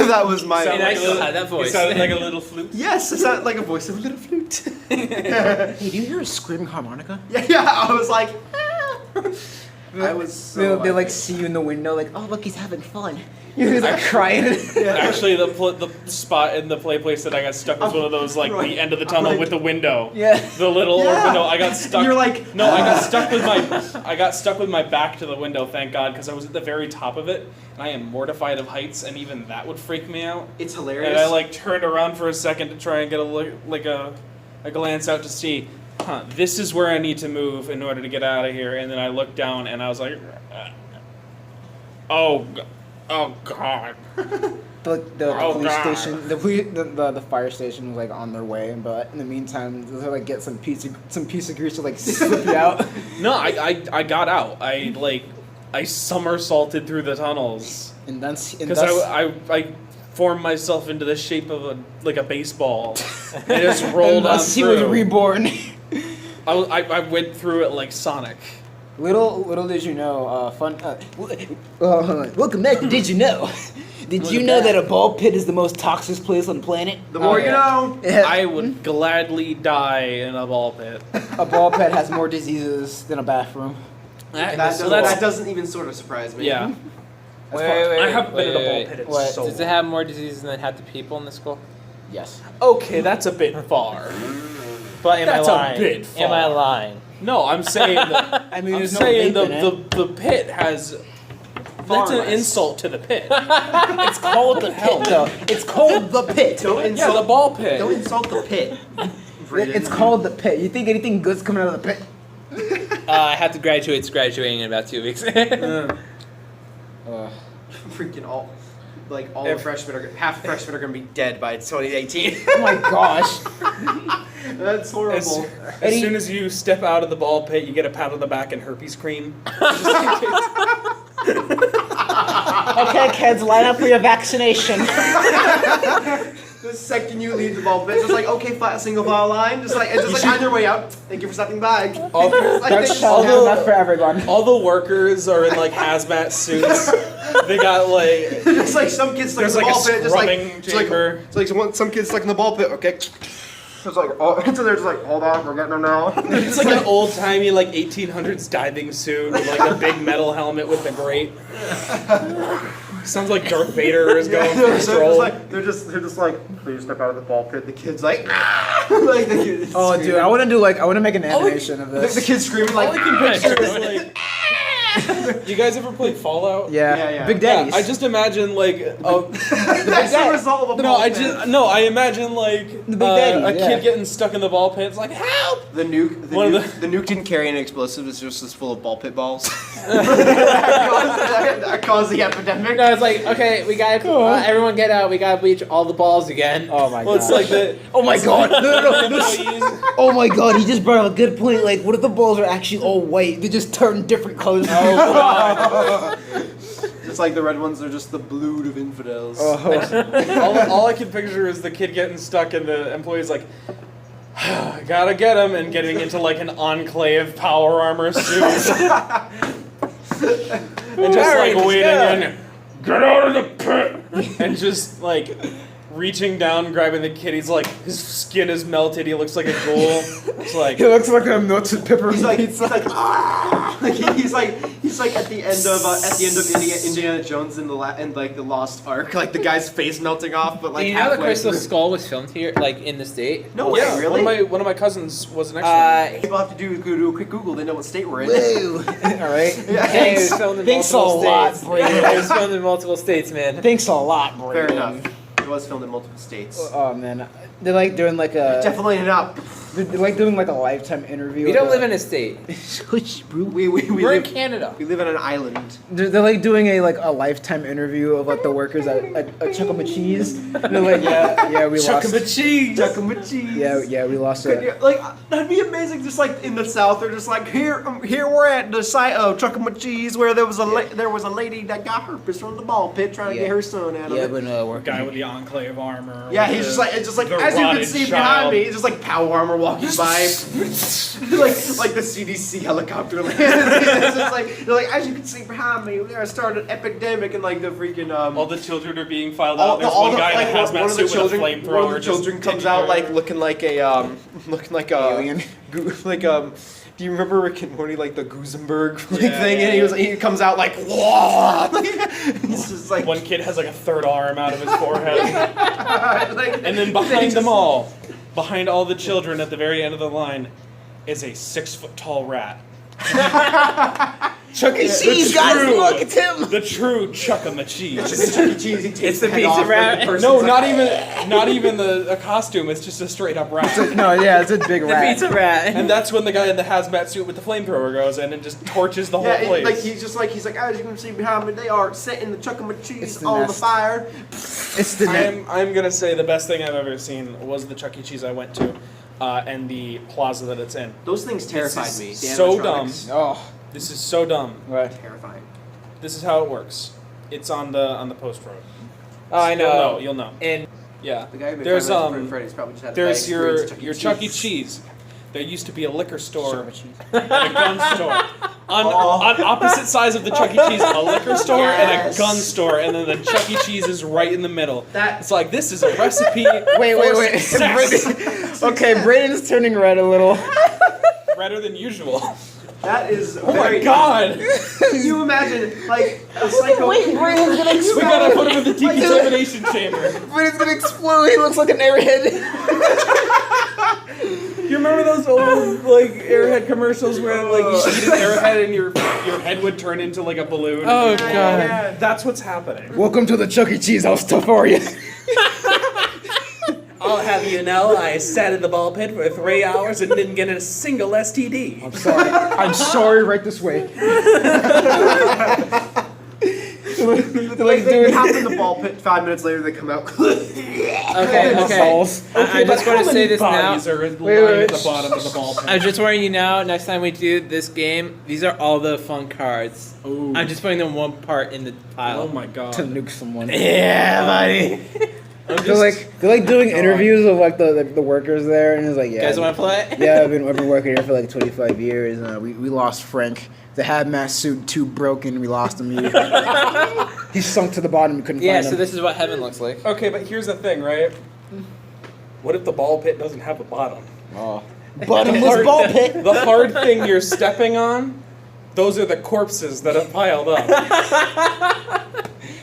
That was my. And I still had that You voice. sounded like a little flute. Yes, it sounded like a voice of a little flute. Hey, do you hear a screaming harmonica? Yeah, I was like, ah. I was so. They like see you in the window, like, "Oh, look, he's having fun." You're like crying. Actually, the spot in the play place that I got stuck was one of those like Right. the end of the tunnel Right. with the window. Yeah. The little Yeah. window. I got stuck. You're like, no, I got stuck with my back to the window. Thank God, because I was at the very top of it, and I am mortified of heights, and even that would freak me out. It's hilarious. And I like turned around for a second to try and get a look, like a glance out to see, this is where I need to move in order to get out of here. And then I looked down and I was like, oh God. The Oh, police God. station, the fire station was like on their way, but in the meantime, they like get some piece of grease to like slip you out. No, I got out. I somersaulted through the tunnels And that's because I formed myself into the shape of a baseball and just rolled on he was through. reborn. I went through it like Sonic. Little did you know, welcome back to Did You Know? Did you know that a ball pit is the most toxic place on the planet? The more you know. I would gladly die in a ball pit. A ball pit has more diseases than a bathroom. That So doesn't even sort of surprise me. Yeah. Wait, I haven't been in a ball wait. pit in What? so Does it have more diseases than it had the people in the school? Yes. Okay, that's a bit far. But am That's I a lying? bit far. Am I lying? No, I'm saying that, I mean, I'm there's no saying vape in it. the pit has. Far That's an less. insult to the pit. It's called the pit, though. It's called the pit. Don't Yeah, insult the ball pit. Don't insult the pit. It's called the pit. You think anything good's coming out of the pit? I have to graduate. It's graduating in about 2 weeks. Freaking all the freshmen are half the freshmen are gonna be dead by 2018. Oh my gosh. That's horrible. As soon as you step out of the ball pit, you get a pat on the back and herpes cream. Okay, kids, line up for your vaccination. The second you leave the ball pit, just like okay, single file line, just like on your way out. Thank you for stopping by. That's not for everyone. All the workers are in like hazmat suits. They got like It's like some kids stuck in there's the like a ball pit, scrubbing chamber. it's like some kids stuck in the ball pit. Okay, it's like so they're just like, hold on, we're getting them now. It's like an old timey like 1800s diving suit with like a big metal helmet with the grate. Sounds like Darth Vader is going for a stroll. They're just like, please step out of the ball pit. The kid's like, like the kid. Oh, dude, I want to make an animation of The this. kid's screaming like, All I can picture is like You guys ever played Fallout? Yeah. Big Daddies. I just imagine like That's the result of a ball pit. I imagine like The Big Daddies, a yeah. kid getting stuck in the ball pit. It's like help. The nuke. One of The nuke didn't carry any explosives. It's just full of ball pit balls. that caused the epidemic. No, it's like, okay, we gotta everyone get out. We gotta bleach all the balls again. Oh my Well, god. it's like the. Oh my god. No. Employees. Oh my god, he just brought up a good point. Like, what if the balls are actually all white? They just turn different colors. Oh god. Just like the red ones are just the blood of infidels. all I can picture is the kid getting stuck and the employee's like, gotta get him, and getting into like an Enclave power armor suit. And just like waiting and get out of the pit! And just like reaching down, grabbing the kid. He's like, his skin is melted. He looks like a ghoul. It's like, He looks like a melted pepper. He's like, he's like at the end of Indiana Jones in the Lost Ark, like the guy's face melting off, but like Do you know the halfway Crystal through. Skull was filmed here, like in the state? No way, yeah, really? one of my cousins was an extra. People have to do a quick Google. They know what state we're in. Woo. All right. Hey, it was filmed in Thanks a multiple lot, states. Brandon. It was filmed in multiple states, man. Thanks a lot, Fair Brandon. enough. It was filmed in multiple states. Oh man, they're like doing like a. Definitely not. They're like doing like a lifetime interview. We don't live in a state. We We're in live, Canada. we live on an island. They're like doing a lifetime interview of like the workers at Chuck E. Cheese. And they're like, yeah, we lost. cheese. Chuck E. Cheese. Yeah, we lost it. Yeah, like that'd be amazing. Just like in the South, they're just like here we're at the site of Chuck E. Cheese where there was a lady that got herpes from the ball pit trying to get her son out of it. but we're Guy with the Enclave armor. Yeah, with he's the- just like the as you can rotted see child. behind me, it's just like power armor walking by, like the CDC helicopter lands. It's just like they're like as you can see behind me, there started an epidemic and like the freaking All the children are being filed out. There's one guy in a hazmat suit with a flamethrower. one of the children just comes out taking like looking like a Alien. Do you remember Rick and Morty, like the Gusenberg Yeah, thing? yeah. And he comes out like, whoa! It's just like, One kid has like a third arm out of his forehead. like, And then behind them all, behind all the children at the very end of the line, is a 6-foot tall rat. Chuck E. Cheese, guys, look, it's him. The true Chuck E. Cheese. It's Chuck E. Cheese. He takes It's the head pizza off, like, rat. the person's No, like, not even the costume. It's just a straight up rat. No, yeah, it's a big The rat. pizza rat. And that's when the guy in the hazmat suit with the flamethrower goes in and just torches the whole Yeah, place. like he's like as you can see behind me, they are setting the Chuck E. It's Cheese the on the nest. fire. It's the I'm gonna say the best thing I've ever seen was the Chuck E. Cheese I went to, and the plaza that it's in. Those things terrified This me. is The so animatronics. Oh, This is so dumb. right. Terrifying. This is how it works. It's on the post road. Oh, I know. You'll know. And Yeah. The guy who made There's Five Nights at Freddy's probably just had a bad there's your experience at Chuck E. Cheese. There used to be a liquor store Chuck E. Cheese. and a gun store. On opposite sides of the Chuck E. Cheese, a liquor store and a gun store, and then the Chuck E. Cheese is right in the middle. It's like this is a recipe. Wait. Success. Okay, Braden's turning red a little. Redder than usual. That is Oh very. my god! Can you imagine like a psycho? Braden's gonna We explode. gotta put him in the decontamination chamber. Braden's gonna explode. He looks like an airhead. You remember those old like Airhead commercials where like you eat an Airhead and your head would turn into like a balloon? oh god. Yeah. That's what's happening. Welcome to the Chuck E. Cheese. How tough are you? I'll have you know, I sat in the ball pit for 3 hours and didn't get a single STD. I'm sorry. I'm sorry. Right this way. Like they hop in the ball pit. 5 minutes later, they come out. Okay. Balls. I just want to say this now. Bodies are lying wait. at the bottom of the ball pit. I'm just warning you now. Next time we do this game, these are all the fun cards. Ooh. I'm just putting them one part in the pile. Oh my god. To nuke someone. Yeah, buddy. They're like doing interviews of like the workers there, and it's like, You yeah. guys want to play? Yeah, I've been working here for like 25 years. We lost Frank. The hazmat suit too broken. We lost him. He sunk to the bottom. We couldn't Yeah. find So him. this is what heaven looks like. Okay, but here's the thing, right? What if the ball pit doesn't have a bottom? Oh. Bottomless ball pit. The hard thing you're stepping on, those are the corpses that have piled up.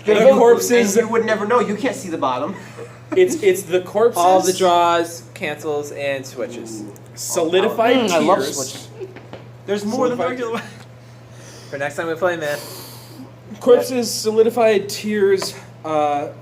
The corpses. You would never know. You can't see the bottom. It's the corpses. All the draws, cancels, and switches. solidified I love tears. switches. There's more than Solidified- regular. For next time we play, man. Corpses, solidified tears,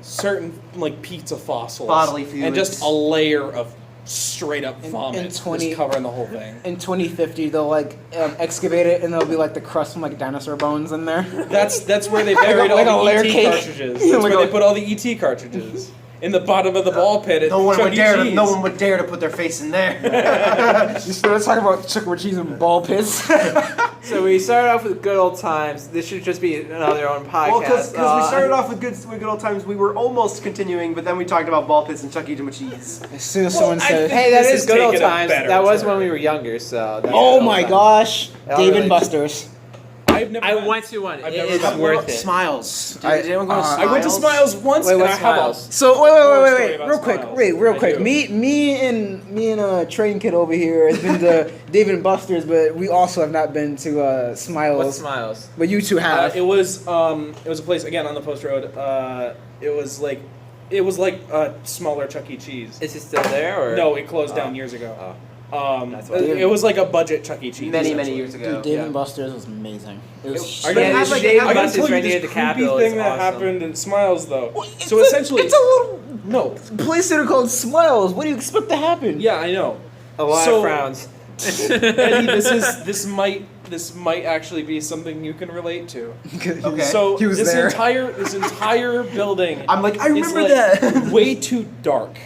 certain like pizza fossils, Bodily and fluids. just a layer of straight up In vomit 20 just covering the whole thing. In 2050, they'll like excavate it, and there'll be like the crust from like dinosaur bones in there. That's where they buried like a all the layer ET cake. cartridges. Yeah, That's like where a- they put all the ET cartridges in the bottom of the ball pit. At No one Chuck would E. dare. Cheese. No one would dare to put their face in there. You started talking about Chuck E. Cheese and ball pits. So we started off with good old times. This should just be another own podcast. Well, because we started off with good old times, we were almost continuing, but then we talked about ball pits and Chuck E. Cheese. As soon as someone I says, think Hey, that this is is good old taking a times. better That was turn. when we were younger, so. That's "Oh good old my times. gosh, I'll Dave really- and Buster's." I've never. I been. went to one. I've It never is been. worth it. Smiles. Did I- anyone go to Smiles? I went to Smiles once, Wait, and I what's have Smiles? So story wait, about real quick, Smiles. real I quick. do. Me and a train kid over here has been to Dave and Buster's, but we also have not been to Smiles. What's Smiles? But you two have. It was a place again on the post road. It was like a smaller Chuck E. Cheese. Is it still there or No, it closed down years ago. That's why. It was like a budget Chuck E. Cheese. Many essentially. years ago. Dude, Dave yeah. and Buster's was amazing. It was. I Yeah, gotta, this like- Dave I I gotta Buster's tell you right near this the creepy Capitol. thing It's that awesome. happened in Smiles though. It's So a- essentially, it's a little no. place that are called Smiles. What do you expect to happen? Yeah, I know. A lot So- of frowns. Eddie, this might actually be something you can relate to. Okay. So He was this there. entire building. I'm like, I is, remember like, that. way too dark.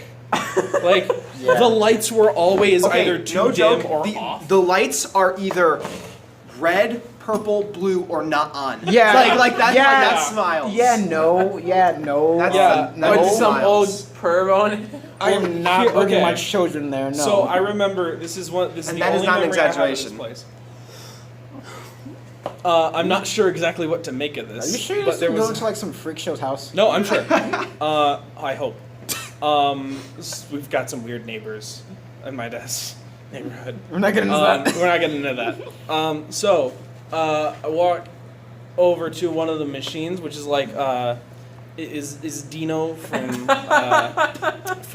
Like the lights were always either too no dim joke. or the, off. the lights are either red, purple, blue, or not on. Yeah. like that's Yeah. like that's Smiles. Yeah, no. That's Yeah. no. With some old Smiles. perv on it. I am not Here- bringing okay. my children there. No. So I remember this is And the that is only not an memory I have of this exaggeration. place. I'm not sure exactly what to make of this. Are you sure you're but there going was to like some freak show's house? no. I'm sure. I hope. We've got some weird neighbors in my dad's neighborhood. We're not getting into that. We're not getting into that. So I walk over to one of the machines, which is like is Dino from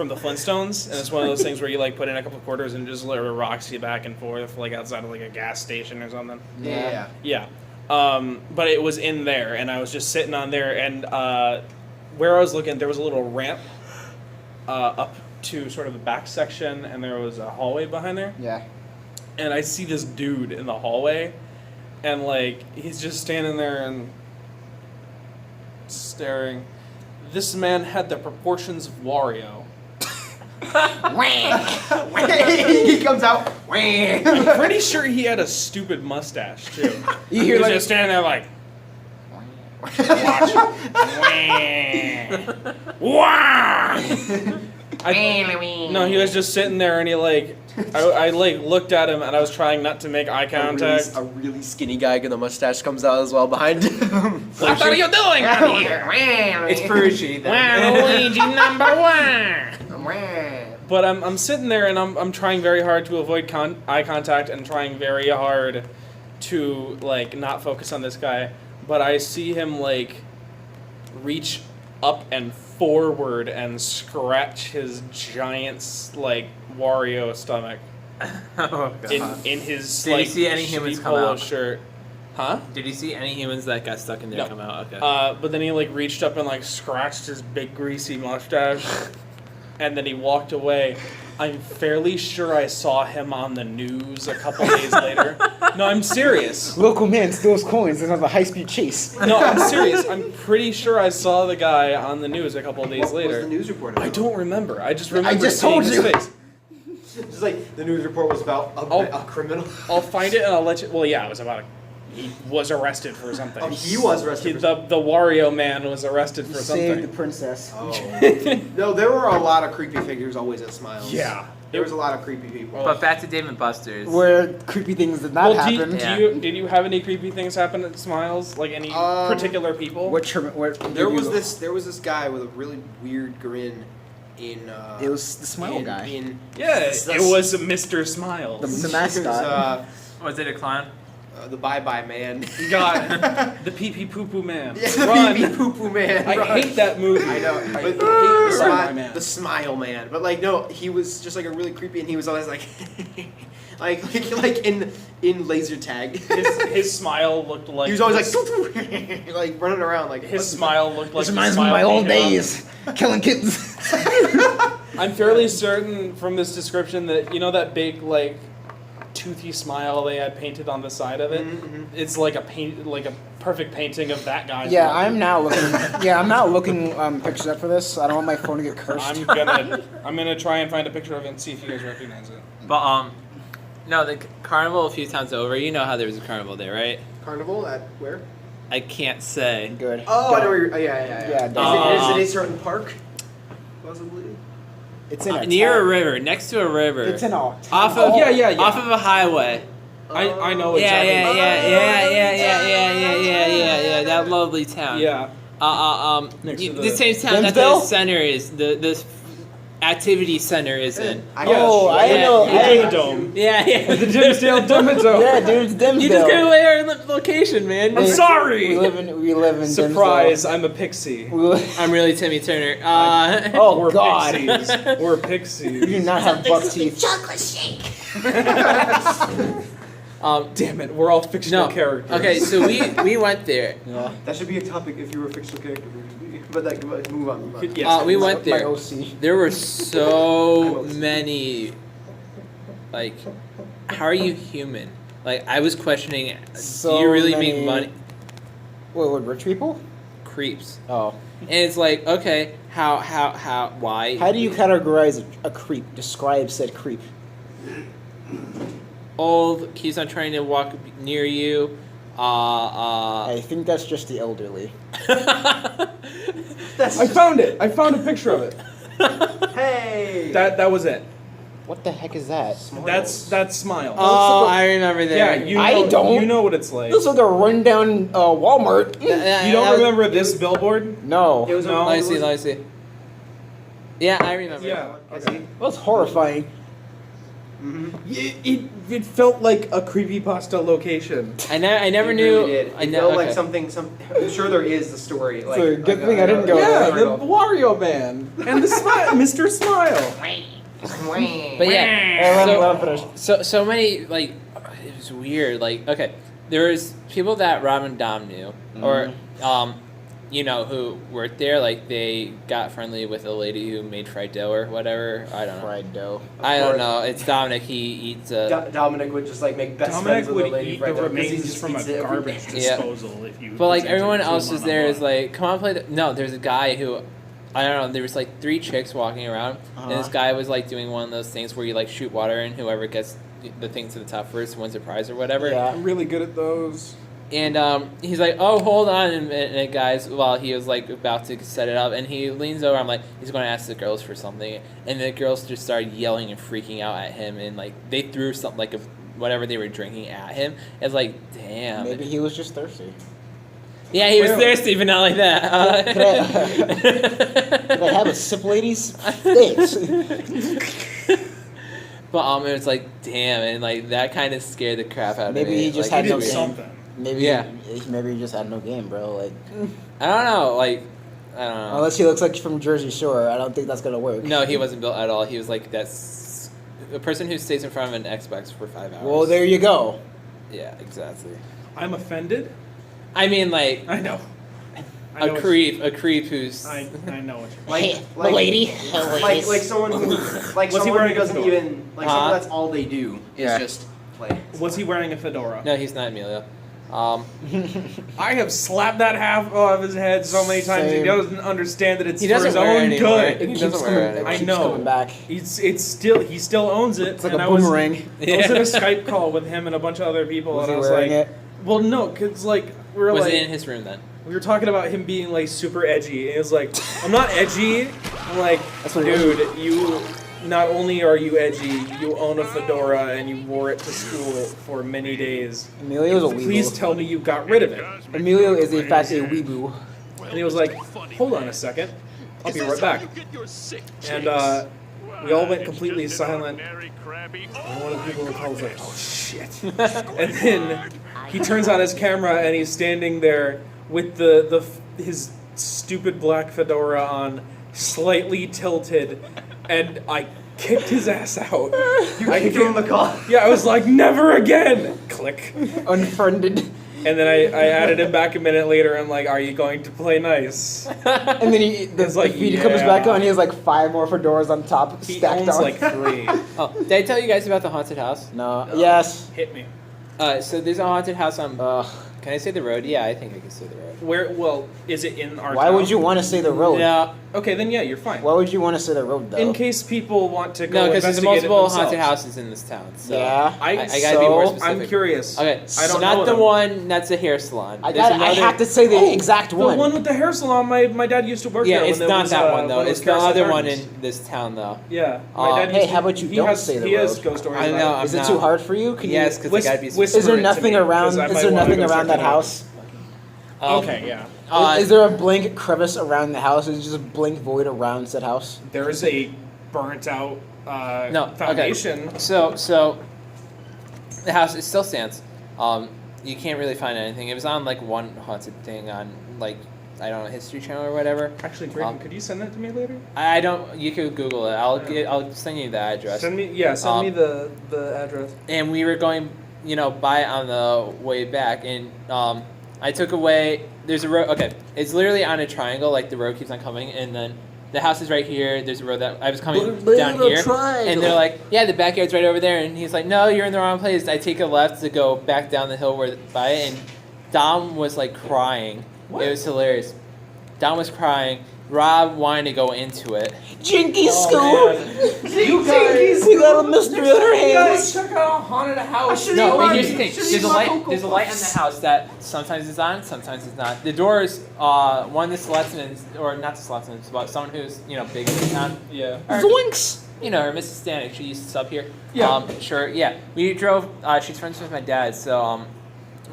the Flintstones, and it's one of those things where you like put in a couple of quarters and it just literally rocks you back and forth, like outside of like a gas station or something. Yeah. Yeah. But it was in there, and I was just sitting on there, and where I was looking, there was a little ramp up to sort of the back section, and there was a hallway behind there. Yeah. And I see this dude in the hallway, and like he's just standing there and staring. This man had the proportions of Wario. He comes out. I'm pretty sure he had a stupid mustache too. You He hear was like just standing there like. No, he was just sitting there, and he like, I like looked at him, and I was trying not to make eye contact. A really skinny guy with a mustache comes out as well behind him. What are you doing out here? It's Ferrucci. Luigi #1. But I'm sitting there, and I'm trying very hard to avoid eye contact, and trying very hard to like not focus on this guy. But I see him like reach up and forward and scratch his giant like Wario stomach Oh, God. in his Did you like see any shitty humans come polo out? shirt. Huh? Did you see any humans that got stuck in there No. come out? Okay. But then he like reached up and like scratched his big greasy mustache, and then he walked away. I'm fairly sure I saw him on the news a couple days later. No, I'm serious. local man steals coins and has a high-speed chase. No, I'm serious. I'm pretty sure I saw the guy on the news a couple days later. What's the news report I about? don't remember. I just remember I just seeing told his you. face. Just like the news report was about a criminal. I'll find it and I'll let you. Well, yeah, it was about he was arrested for something. Oh, he was arrested for The Wario man was arrested for Save the something. princess. No, there were a lot of creepy figures always at Smiles. Yeah. There was a lot of creepy people. but back to Dave and Buster's. Where creepy things did not Well, happen. did you have any creepy things happen at Smiles? Like any particular people? What There was this guy with a really weird grin in It was the smile guy. Yeah, it was Mr. Smiles. The mascot. Was it a clown? The Bye Bye Man. God, the pee pee poo poo man. Yeah, Run. the Poo Poo Man. I Run. hate that movie. I know. I But hate the, Bye Bye Man. the Smile Man. But like no, he was just like a really creepy, and he was always like, like in laser tag. His smile looked like He was always like running around like his smile looked like This the reminds me of smile my old painted on- days, killing kittens. I'm fairly certain from this description that you know that big like toothy smile they had painted on the side of it. It's like a perfect painting of that guy. Yeah, I'm now looking. Yeah, I'm not looking pictures up for this. I don't want my phone to get cursed. I'm gonna try and find a picture of it and see if you guys recognize it. But no, the carnival a few times over. You know how there was a carnival there, right? Carnival at where? I can't say. Good. Oh, I know where you're. Yeah. Yeah, Is it a certain park? Possibly. It's in a Near a town. river, next to a river. It's in a off town. of Yeah. off of a highway. I know Yeah, exactly. yeah. That lovely town. Yeah. Next to The the same town that the Dimsdale? center is, the activity center is in. Oh, I Yeah. know. The I, Dome. Yeah. The Dimsdale Dimmadome. yeah, dude, it's Dimsdale. You just gave away our location, man. I'm sorry. We live in Surprise! I'm a pixie. Dimsdale. I'm really Timmy Turner. Oh We're God. pixies. We're You pixies. do not have buck teeth. Chocolate shake. Damn it! We're all fictional No. characters. Okay, so we went there. Yeah. That should be a topic if you were a fictional character. But like, move on. Yes. We went My there. OC. There were so many. Like, how are you human? Like, I was questioning. So do you really many- make money? What, rich people? Creeps. Oh. And it's like, okay, how, why? How do you categorize a creep? Describe said creep. Old, keeps on trying to walk near you. I think that's just the elderly. I found it. I found a picture of it. Hey. That was it. What the heck is that? That's Smile. Oh, I remember that. yeah, you know, I don't. You know what it's like. This looks like a rundown Walmart. You don't remember this billboard? No. It was No. Let me see. Yeah, I remember. Yeah. Okay. That's horrifying. It felt like a creepypasta location. I never It knew. really did. I It know. felt okay. like something. I'm sure there is the story. Like, a good thing I didn't go Yeah, there. the Wario Man and the smile, Mr. Smile. But yeah, Hey, let him finish. so many, like, it was weird. Like, okay, there was people that Rob and Dom knew, or you know, who worked there. Like, they got friendly with a lady who made fried dough or whatever. I don't know. Fried dough. I don't know. It's Dominic. He eats. Dominic would just like make best Dominic friends with a would lady eat right the there, 'cause he remains just from a eats it every garbage day. Yeah. disposal if you. But like presented everyone it to else him was there is one-on-one. like, come on, play. No, there's a guy who, I don't know. There was like 3 chicks walking around, and this guy was like doing one of those things where you like shoot water, and whoever gets the thing to the top first wins a prize or whatever. Yeah. I'm really good at those. And he's like, "Oh, hold on a minute, guys," while he was like about to set it up, and he leans over. I'm like, he's going to ask the girls for something, and the girls just started yelling and freaking out at him, and like they threw something like whatever they were drinking at him. It's like, damn. Maybe he was just thirsty. Yeah, he was Clearly. thirsty, but not like that. Could I have a sip, ladies? Thanks. But it was like, damn, and like that kind of scared the crap out of me. Maybe he just Like, had no it's game. weird. something. Maybe. Yeah. Maybe he just had no game, bro. Like, I don't know, like, I don't know. unless he looks like from Jersey Shore, I don't think that's gonna work. No, he wasn't built at all. He was like that's a person who stays in front of an Xbox for 5 hours. Well, there you go. Yeah, exactly. I'm offended. I mean, like I know. I know a creep who's. I know what you're. Like, Hey, like, lady. like someone who, like Was he someone wearing who a doesn't fedora? even, like someone that's all they do is Yeah. just play. Was he wearing a fedora? No, he's not Emilio. I have slapped that half off his head so many times. Same. He doesn't understand that it's He for doesn't his wear it own anymore. good. He doesn't wear it anymore. I Keeps know. coming back. It's still he still owns it. It's like and a I was- boomerang. I was in a Skype call with him and a bunch of other people, Was and he I was wearing like, it? "Well, no, because like we were Was like it in his room then? we were talking about him being like super edgy, and it was like, I'm not edgy. I'm like, That's what it dude, you not only are you edgy, you own a fedora and you wore it to school for many days. Emilio's a weeboo. Please tell me you got rid of it." Emilio is in fact a weeboo. And he was like, "Hold on a second, I'll be right back." And we all went completely silent. And one of the people in the call was like, "Oh shit!" And then he turns on his camera and he's standing there with his stupid black fedora on, slightly tilted, and I kicked his ass out. You kicked him in the call. Yeah, I was like, never again. Click. Unfriended. And then I added him back a minute later. I'm like, are you going to play nice? And then the like, feed comes yeah. back on. He has like 5 more fedoras on top He stacked owns on. like 3. Oh, did I tell you guys about the haunted house? No. Yes. Hit me. So there's a haunted house on. Ugh. Can I say the road? Yeah, I think I can say the road. Where? Well, is it in our Why town? would you want to say the road? No, Okay, then yeah, you're fine. Why would you want to say the road though? In case people want to go no, because there's investigate multiple it haunted themselves. houses in this town. So Yeah. I gotta be more So, specific. I'm curious. Okay, I don't so know not the them. one that's a hair salon. I There's have to say the Oh, exact one. The one with the hair salon. My dad used to work Yeah, there. it's when there not was, that one though. when it It's was the Kerosene other one Gardens. in this town though. Yeah. My dad Hey, used how to, about you he don't has, say the He has road? ghost stories. I about know. it. I'm Is it not- too hard for you? Can Yes, you? because I gotta be whisper Is there it to nothing me, around? 'cause I Is might there wanna nothing go around check that it out. house? Okay, yeah. Is there a blank crevice around the house? Is it just a blank void around said house? There is a burnt out No, foundation. Okay. So the house it still stands. You can't really find anything. It was on like one haunted thing on like I don't know History Channel or whatever. Actually, Brayden, could you send that to me later? I don't. You could Google it. I'll send you the address. Send me the address. And we were going, by it on the way back, and I took away. There's a road. Okay, it's literally on a triangle. Like the road keeps on coming, and then the house is right here. There's a road that I was coming down here, and they're like, "Yeah, the backyard's right over there." And he's like, "No, you're in the wrong place." I take a left to go back down the hill where by it, and Dom was like crying. It was hilarious. Dom was crying. Rob wanted to go into it. Jinky Scoop! You guys, we got a mystery on our hands. check out a haunted house. No, but here's the thing. There's a light. There's a light in the house that sometimes is on, sometimes it's not. The doors. One the Celestins, or not the Celestins, but someone who's big in the town. Yeah. Zoinks! Her Mrs. Stanek. She used to sub here. Yeah. Sure. Yeah. We drove. She's friends with my dad, so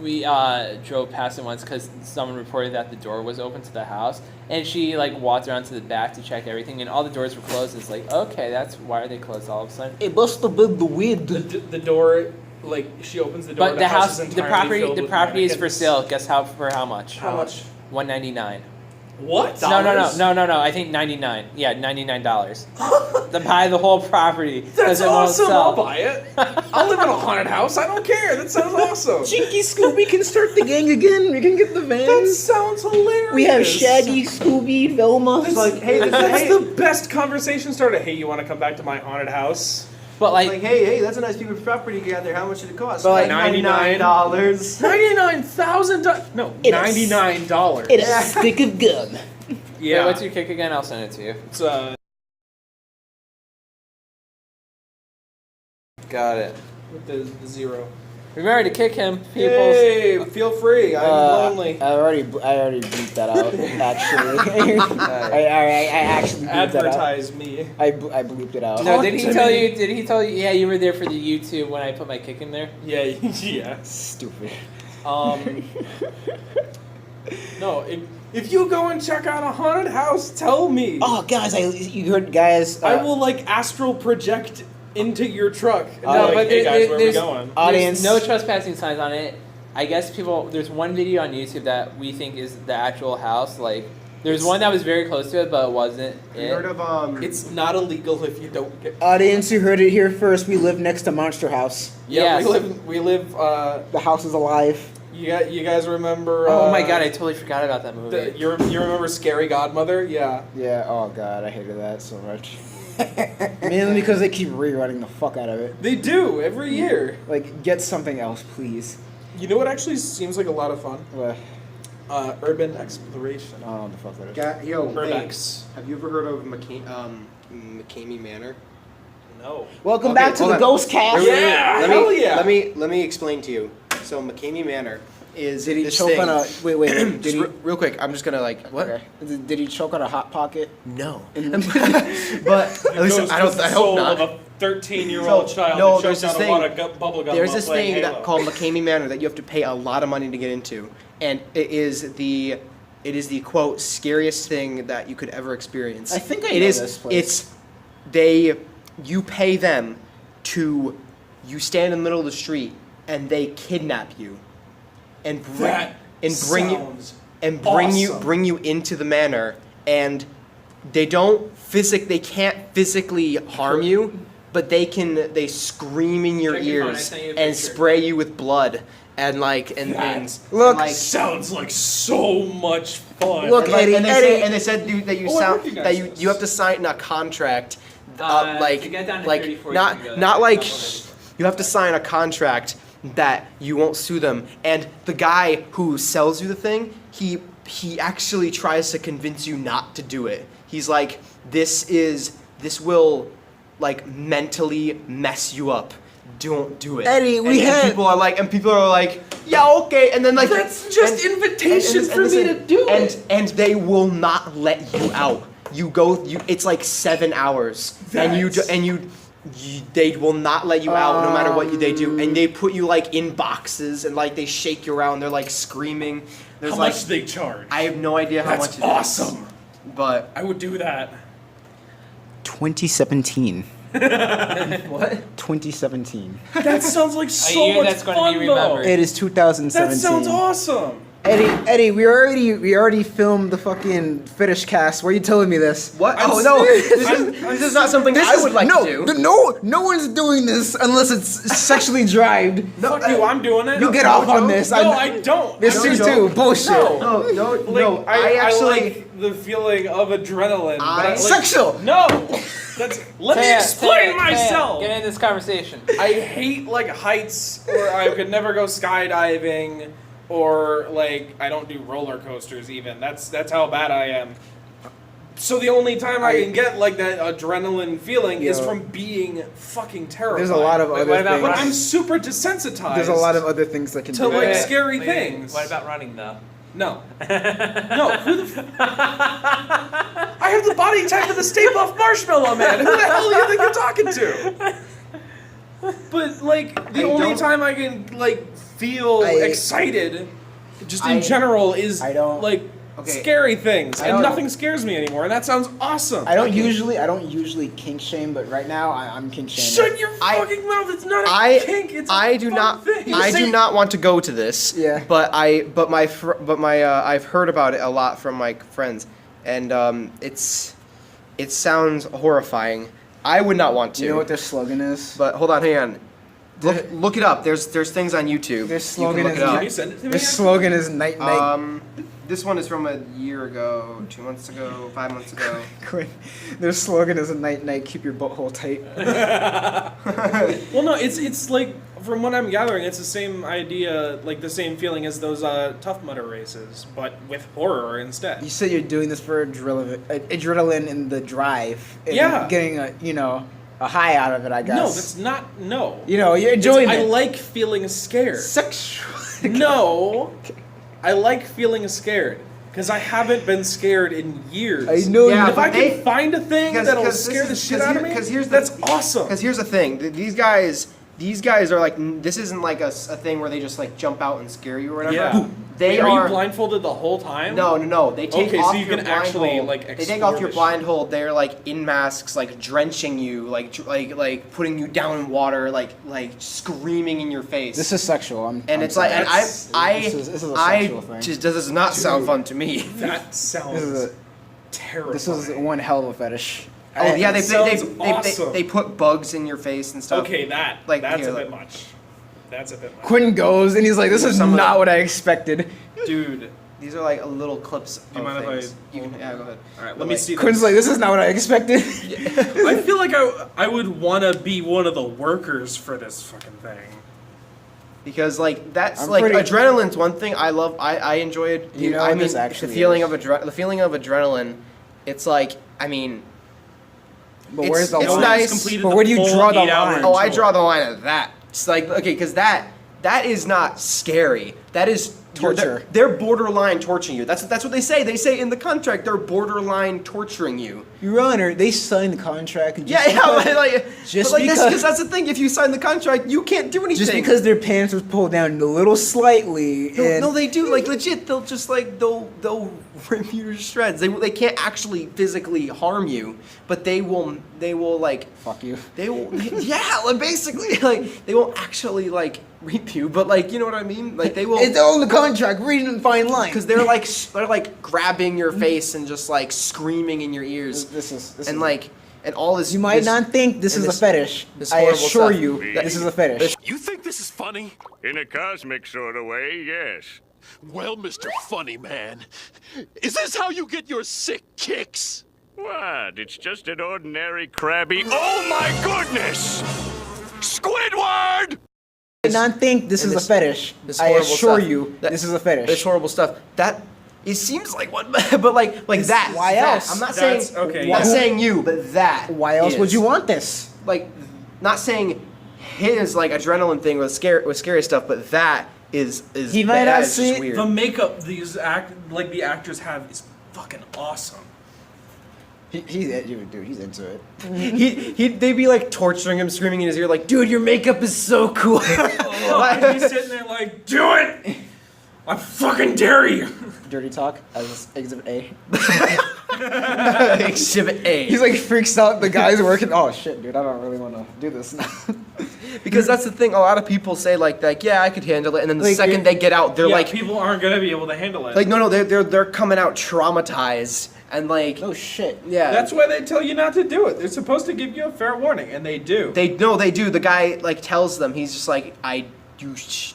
we drove past it once because someone reported that the door was open to the house, and she walked around to the back to check everything, and all the doors were closed. It's like, okay, that's why are they closed all of a sudden? It must have been the wind. The door, she opens the door. But and the house, is the entirely filled property with is for mannequins. sale. Guess for how much? How much? $199. What? No. I think $99. Yeah, $99. To buy the whole property. 'cause That's it won't awesome. sell. I'll buy it. I'll live in a haunted house. I don't care. That sounds awesome. Jinky Scooby can start the gang again. We can get the That vans. sounds hilarious. We have Shaggy, Scooby, Velma. It's like, hey, That's hey, the best conversation starter. Hey, you want to come back to my haunted house? But like, hey, that's a nice piece of property you got there. How much did it cost? But, like, $99. $99,000. No, It is- $99. It's a stick of gum. yeah. What's your kick again? I'll send it to you. It's Got it. with the zero. Remember to kick him, people. Hey, feel free. I'm lonely. I already bleeped that out. Actually, I actually bleeped that out. Advertise me. I bleeped it out. No, did he to tell me. you? Did he tell you? Yeah, you were there for the YouTube when I put my kick in there. Yeah, yeah. Stupid. No, if you go and check out a haunted house, tell me. Oh, guys, you heard, guys. I will astral project into your truck. And No, be like, but hey there- guys, where we there's- going? Audience. There's no trespassing signs on it. I guess there's one video on YouTube that we think is the actual house. There's one that was very close to it, but it wasn't. You heard of It's not illegal if you don't get. Audience, you heard it here first. We live next to Monster House. Yeah, Yes. we live. The house is alive. You guys remember? Oh my god, I totally forgot about that movie. You remember Scary Godmother? Yeah. Yeah. Oh god, I hated that so much. Mainly because they keep rerunning the fuck out of it. They do every year. Get something else, please. You know what actually seems like a lot of fun? What? Urban exploration. I don't know what the fuck that is. Yo, hey, Urbex. have you ever heard of McCamey Manor? No. Welcome Okay, back to hold the on. Ghost Cast. Yeah, Let hell me, yeah. Let me explain to you. So McCamey Manor is Did he this choke thing. on a? Wait. Did Just he? real quick, I'm just gonna what? Okay. Did he choke on a hot pocket? No. In- But at least I hope soul not. of a 13-year-old So, child no, who there's chokes this down a thing. lot of bubble gum There's while this playing thing Halo. called McCamey Manor that you have to pay a lot of money to get into, and it is the quote scariest thing that you could ever experience. I think I it know is. this place. You pay them you stand in the middle of the street and they kidnap you, and That bring sounds you awesome. bring you into the manor, and they can't physically harm you, but they scream in your Check your phone, I ears sent you a and picture. spray you with blood and things. Look, like, Sounds like so much fun. Look, and, like, Eddie, and they Eddie. say, and they said that you Oh, I sound recognize that you this. you have to sign a contract, to get down to 34, you can go not there. like Not 134. you have to sign a contract that you won't sue them. And the guy who sells you the thing, he actually tries to convince you not to do it. He's like, this will like mentally mess you up. Don't do it. Eddie, we and had- people are like, yeah, okay, and then like That's just invitation for me to do it. And they will not let you out. It's like 7 hours, they will not let you out no matter what they do, and they put you like in boxes and like they shake you around. They're like screaming. There's How like much do they charge? I have no idea how That's much. It awesome. is, but I would do that. 2017. what? 2017. That sounds like so year much that's gonna fun be though. remembered. It is 2017. That sounds awesome. Eddie, we already filmed the fucking fetish cast. Why are you telling me this? What? I'm Oh no! serious. This is not something I would like to do. No one's doing this unless it's sexually drived. Fuck you, I'm doing it. You get off on this. No, I don't. This No, is Joe. too bullshit. No, Like, I actually. I like the feeling of adrenaline. but I- like, Sexual. No, let me explain Taya, myself. get in this conversation. I hate like heights, or I could never go skydiving, or like I don't do roller coasters. Even that's how bad I am. So the only time I can get like that adrenaline feeling is Yo. from being fucking terrified. There's a lot of Wait, other what about things. But I'm super desensitized. There's a lot of other things that can To, do like, that. scary things. What about running though? No. No. Who the I have the body type of the Stay Puft Marshmallow Man. Who the hell do you think you're talking to? But like the only time I can like feel excited, just in general, is like scary things, and nothing scares me anymore, and that sounds awesome. I don't usually kink shame, but right now I'm kink shaming. Shut your fucking mouth! It's not a kink. It's a do fun not. thing. I do not want to go to this. Yeah. But I've heard about it a lot from my friends, and it sounds horrifying. I would not want to. You know what their slogan is? But hold on, hang on. Look it up. There's things on YouTube. Their slogan you can look is it up. Can you send it to me? Their slogan is night night. This one is from a year ago, 2 months ago, 5 months ago. Quinn, their slogan is a night night. Keep your butthole tight. Well, no, it's like from what I'm gathering, it's the same idea, like the same feeling as those Tough Mudder races, but with horror instead. You said you're doing this for adrenaline in the drive. And Yeah. Getting a high out of it, I guess. No, that's not. No. You know, you're enjoying I it. like feeling scared. Sexual. No, I like feeling scared because I haven't been scared in years. I know. Yeah, you If I but they- can find a thing that'll scare the shit out of me, that's awesome. Because here's the thing: these guys are like, this isn't like a thing where they just like jump out and scare you or whatever. Yeah. They Wait, are. you blindfolded the whole time? No. They take Okay, off so you your can actually, blindfold. like, They take explore off your this blindfold. They're like in masks, like drenching you, like putting you down in water, like screaming in your face. This is sexual. I'm it's sorry. like, and This is a sexual thing. just does not sound fun to me. That This sounds is terrifying. this is one hell of a fetish. Oh yeah, sounds awesome. they put bugs in your face and stuff. Okay, that's here, a bit much. That's a bit much. Quinn goes and he's like, "This is Some of not the- what I expected." Dude. These are like little clips of you mind if things. I- You can, yeah, go ahead. Alright, let me see Quinn's this. like, "This is not what I expected." I feel like I would want to be one of the workers for this fucking thing. Because like that's I'm like pretty- adrenaline's one thing I love. I enjoy it. You know I what mean this actually the feeling is? of the feeling of adrenaline. It's like I mean. But It's- where's the it's line? nice. But where do you draw the line? Oh, I draw the line at that. It's like okay, because that is not scary. That is Torture. They're borderline torturing you. That's what they say. They say in the contract they're borderline torturing you. Your Honor, they signed the contract. And Yeah, just yeah, like, just but like because- because that's the thing. If you sign the contract, you can't do anything. just because their pants was pulled down a little slightly. and No, they do. Like legit, they'll just like they'll rip you to shreds. They can't actually physically harm you, but they will like fuck you. they will yeah, like basically like they won't actually like rape you, but like you know what I mean? Like they will It's on the contract. Read it and fine line. because they're like grabbing your face and just like screaming in your ears. This is and like and all this. You might this- not think this and is a fetish. this I horrible assure stuff. you, this is a fetish. You think this is funny? In a cosmic sort of way, yes. Well, Mr. Funny Man, is this how you get your sick kicks? What? It's just an ordinary crabby. Oh my goodness! Squidward! You might not think this is a fetish. This I horrible assure stuff. you, That- this is a fetish. This horrible stuff. That it seems like one, but like that. why that. else? I'm not saying. That's- okay, Not yeah. saying you, but that. Why else would is. you want this? Like, not saying his like adrenaline thing with scary stuff, but that is He might that not is just see- weird. The makeup the actors have is fucking awesome. He's into it. They'd be like torturing him, screaming in his ear, like, "Dude, your makeup is so cool." I'd be sitting there like, do it! I fucking dare you! Dirty talk as Exhibit A. Exhibit A. He's like freaks out. The guy's working. Oh shit, dude! I don't really want to do this now. Because that's the thing. A lot of people say like, yeah, I could handle it, and then the Like, second they get out, they're Yeah, like, people aren't gonna be able to handle it. no, they're coming out traumatized, and like, Oh shit. yeah, That's why they tell you not to do it. They're supposed to give you a fair warning, and they do. they do. The guy like tells them, he's just like,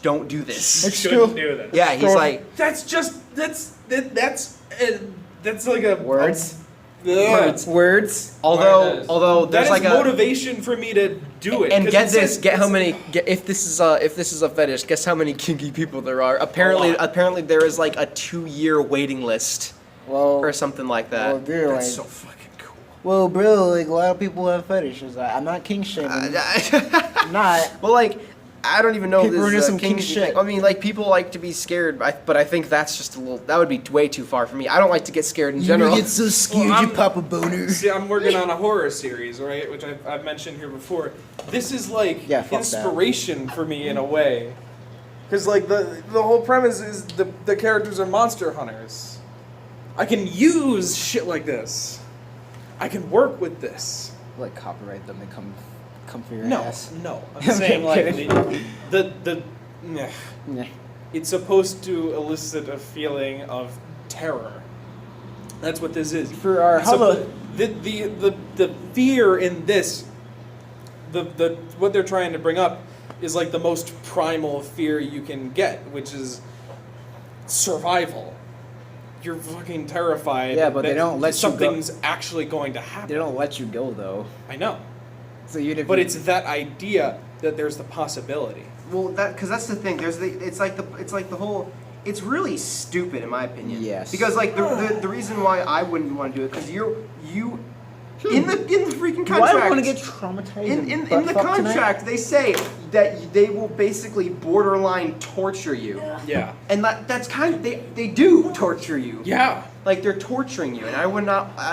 don't do this. shouldn't do this. Yeah, he's like, That's like a Words. Words. Words. although That there's is like a motivation for me to do it. and 'cause get it this, says- get how many. If this is a fetish, guess how many kinky people there are. Apparently there is like a 2-year waiting list Well, or something like that. well, dude, like, That's so fucking cool. well, bro, like a lot of people have fetishes. I'm not king shaming. I'm not. Well, like, I don't even know if People are this into is a some kink kinky shit. thing. I mean, like, people like to be scared, but I think that's just a little. That would be way too far for me. I don't like to get scared in general. so scared Well, I'm- pop a boner. See, I'm working on a horror series, right? Which I've mentioned here before. This is like Yeah, fuck that. inspiration for me in a way. Because like the whole premise is the characters are monster hunters. I can use shit like this. I can work with this. Like copyright them and come for your No, ass. no. I'm I'm saying like kidding. nah. Yeah. It's supposed to elicit a feeling of terror. That's what this is. For our It's suppo- Holo- the fear in this, the what they're trying to bring up is like the most primal fear you can get, which is survival. You're fucking terrified. Yeah, but they that don't let you go. something's actually going to happen. They don't let you go though. I know, So you. but it's that idea that there's the possibility. Well, because that's the thing. It's like the whole. It's really stupid in my opinion. Yes. Because like the reason why I wouldn't want to do it because you in the freaking contract. Why want to get traumatized? in the contract they say that they will basically borderline torture you. Yeah. And that's kind of they do torture you. Yeah. Like they're torturing you, and I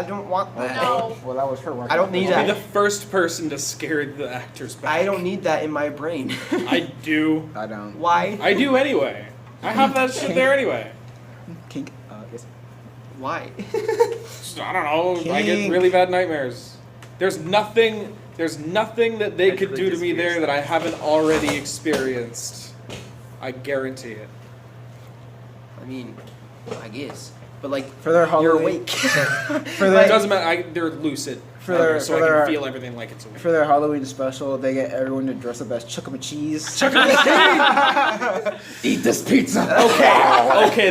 don't want that. Well, that was her work. I don't need I'll be that. the first person to scare the actors back. I don't need that in my brain. I do. I don't. Why? I do anyway. I have that shit there anyway. Kink. Yes. Why? I don't know. I get Kink. really bad nightmares. There's nothing that they could do to me there that I haven't already experienced. I guarantee it. I mean, I guess, but like For their you're holiday. awake. For It their doesn't matter. They're lucid. For their- so for I their- can feel everything like it's a for their Halloween special, they get everyone to dress up as Chuck E. Cheese. Eat this pizza. Okay,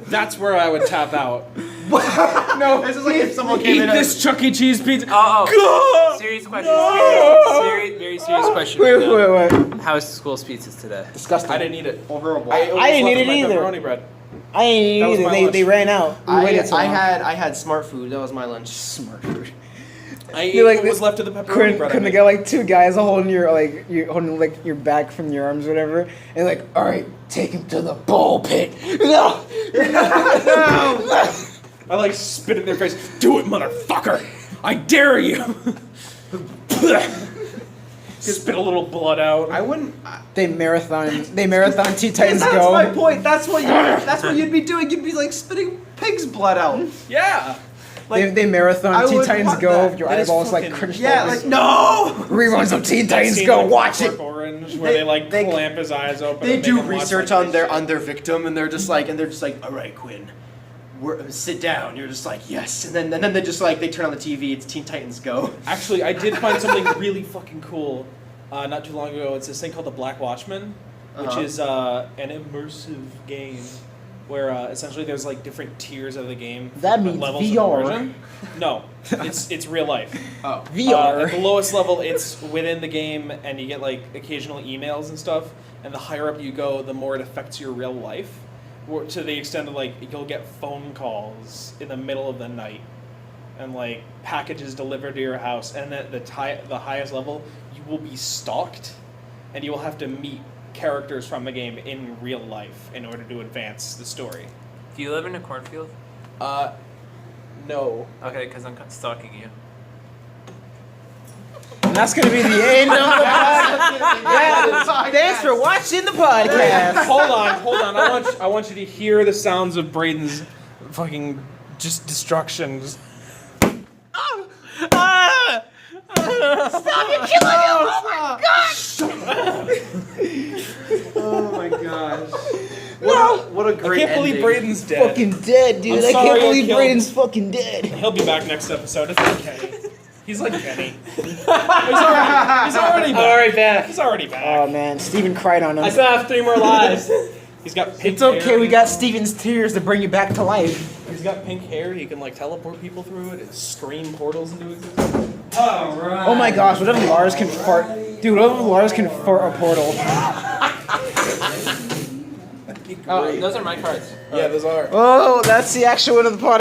that's where I would tap out. No, this is like if someone came Eat in. this Chuck E. Cheese pizza. Serious question. Very serious question. Wait, right now. wait, wait. How is school's pizzas today? Disgusting. I didn't eat it. horrible. I didn't eat it either. Pepperoni bread. I ain't That was eat my either. lunch. They ran out. We waited so long. I had smart food. That was my lunch. Smart food. I ate You're like what was this- left of the pepperoni Couldn't bread. I they made. get like two guys holding your holding your back from your arms or whatever, and like, all right, take him to the ball pit. No. I like spit in their face. Do it, motherfucker! I dare you! Spit a little blood out. I wouldn't. They marathon Teen Titans That's Go. my point. That's what you'd be doing. You'd be like spitting pig's blood out. Yeah. They marathon I Teen would Titans want Go. that. With your That is eyeballs like fucking- crunch. Yeah, like no. reruns of Teen Titans Seen, Go. like, Watch Clockwork it. Orange, where they They clamp his eyes open. They and do make him watch, research like, on this shit. their victim, and they're just like, all right, Quinn, sit down. You're just like, yes. And then they just like, they turn on the TV. It's Teen Titans Go. Actually, I did find something really fucking cool not too long ago. It's this thing called the Black Watchman, which is an immersive game where essentially there's like different tiers of the game. That means levels VR. Of immersion. No, it's real life. Oh. VR. At the lowest level, it's within the game, and you get like occasional emails and stuff. And the higher up you go, the more it affects your real life. To the extent of like you'll get phone calls in the middle of the night, and like packages delivered to your house. And at the highest level, you will be stalked, and you will have to meet characters from the game in real life in order to advance the story. Do you live in a cornfield? No. Okay, because I'm stalking you. And that's gonna be the end of the podcast. Yeah, thanks for watching the podcast. Hold on. I want you to hear the sounds of Braden's fucking just destruction. Just... Stop, you're killing him! Oh my gosh. What a great I can't believe ending. Braden's dead. Fucking dead, dude. I'm I sorry can't I believe killed- Braden's fucking dead. He'll be back next episode. It's like Kenny. He's like Kenny. He's already back. He's already back. Oh man, Steven cried on him. I still have 3 more lives. He's got pink It's okay, hair. we got Steven's tears to bring you back to life. He's got pink hair. He can like teleport people through it and scream portals into existence. Alright. Oh my gosh, what if Lars can fart? Dude, what if Lars can fart a portal? Oh, those are my cards. Yeah, those are. Oh, that's the actual one of the podcast.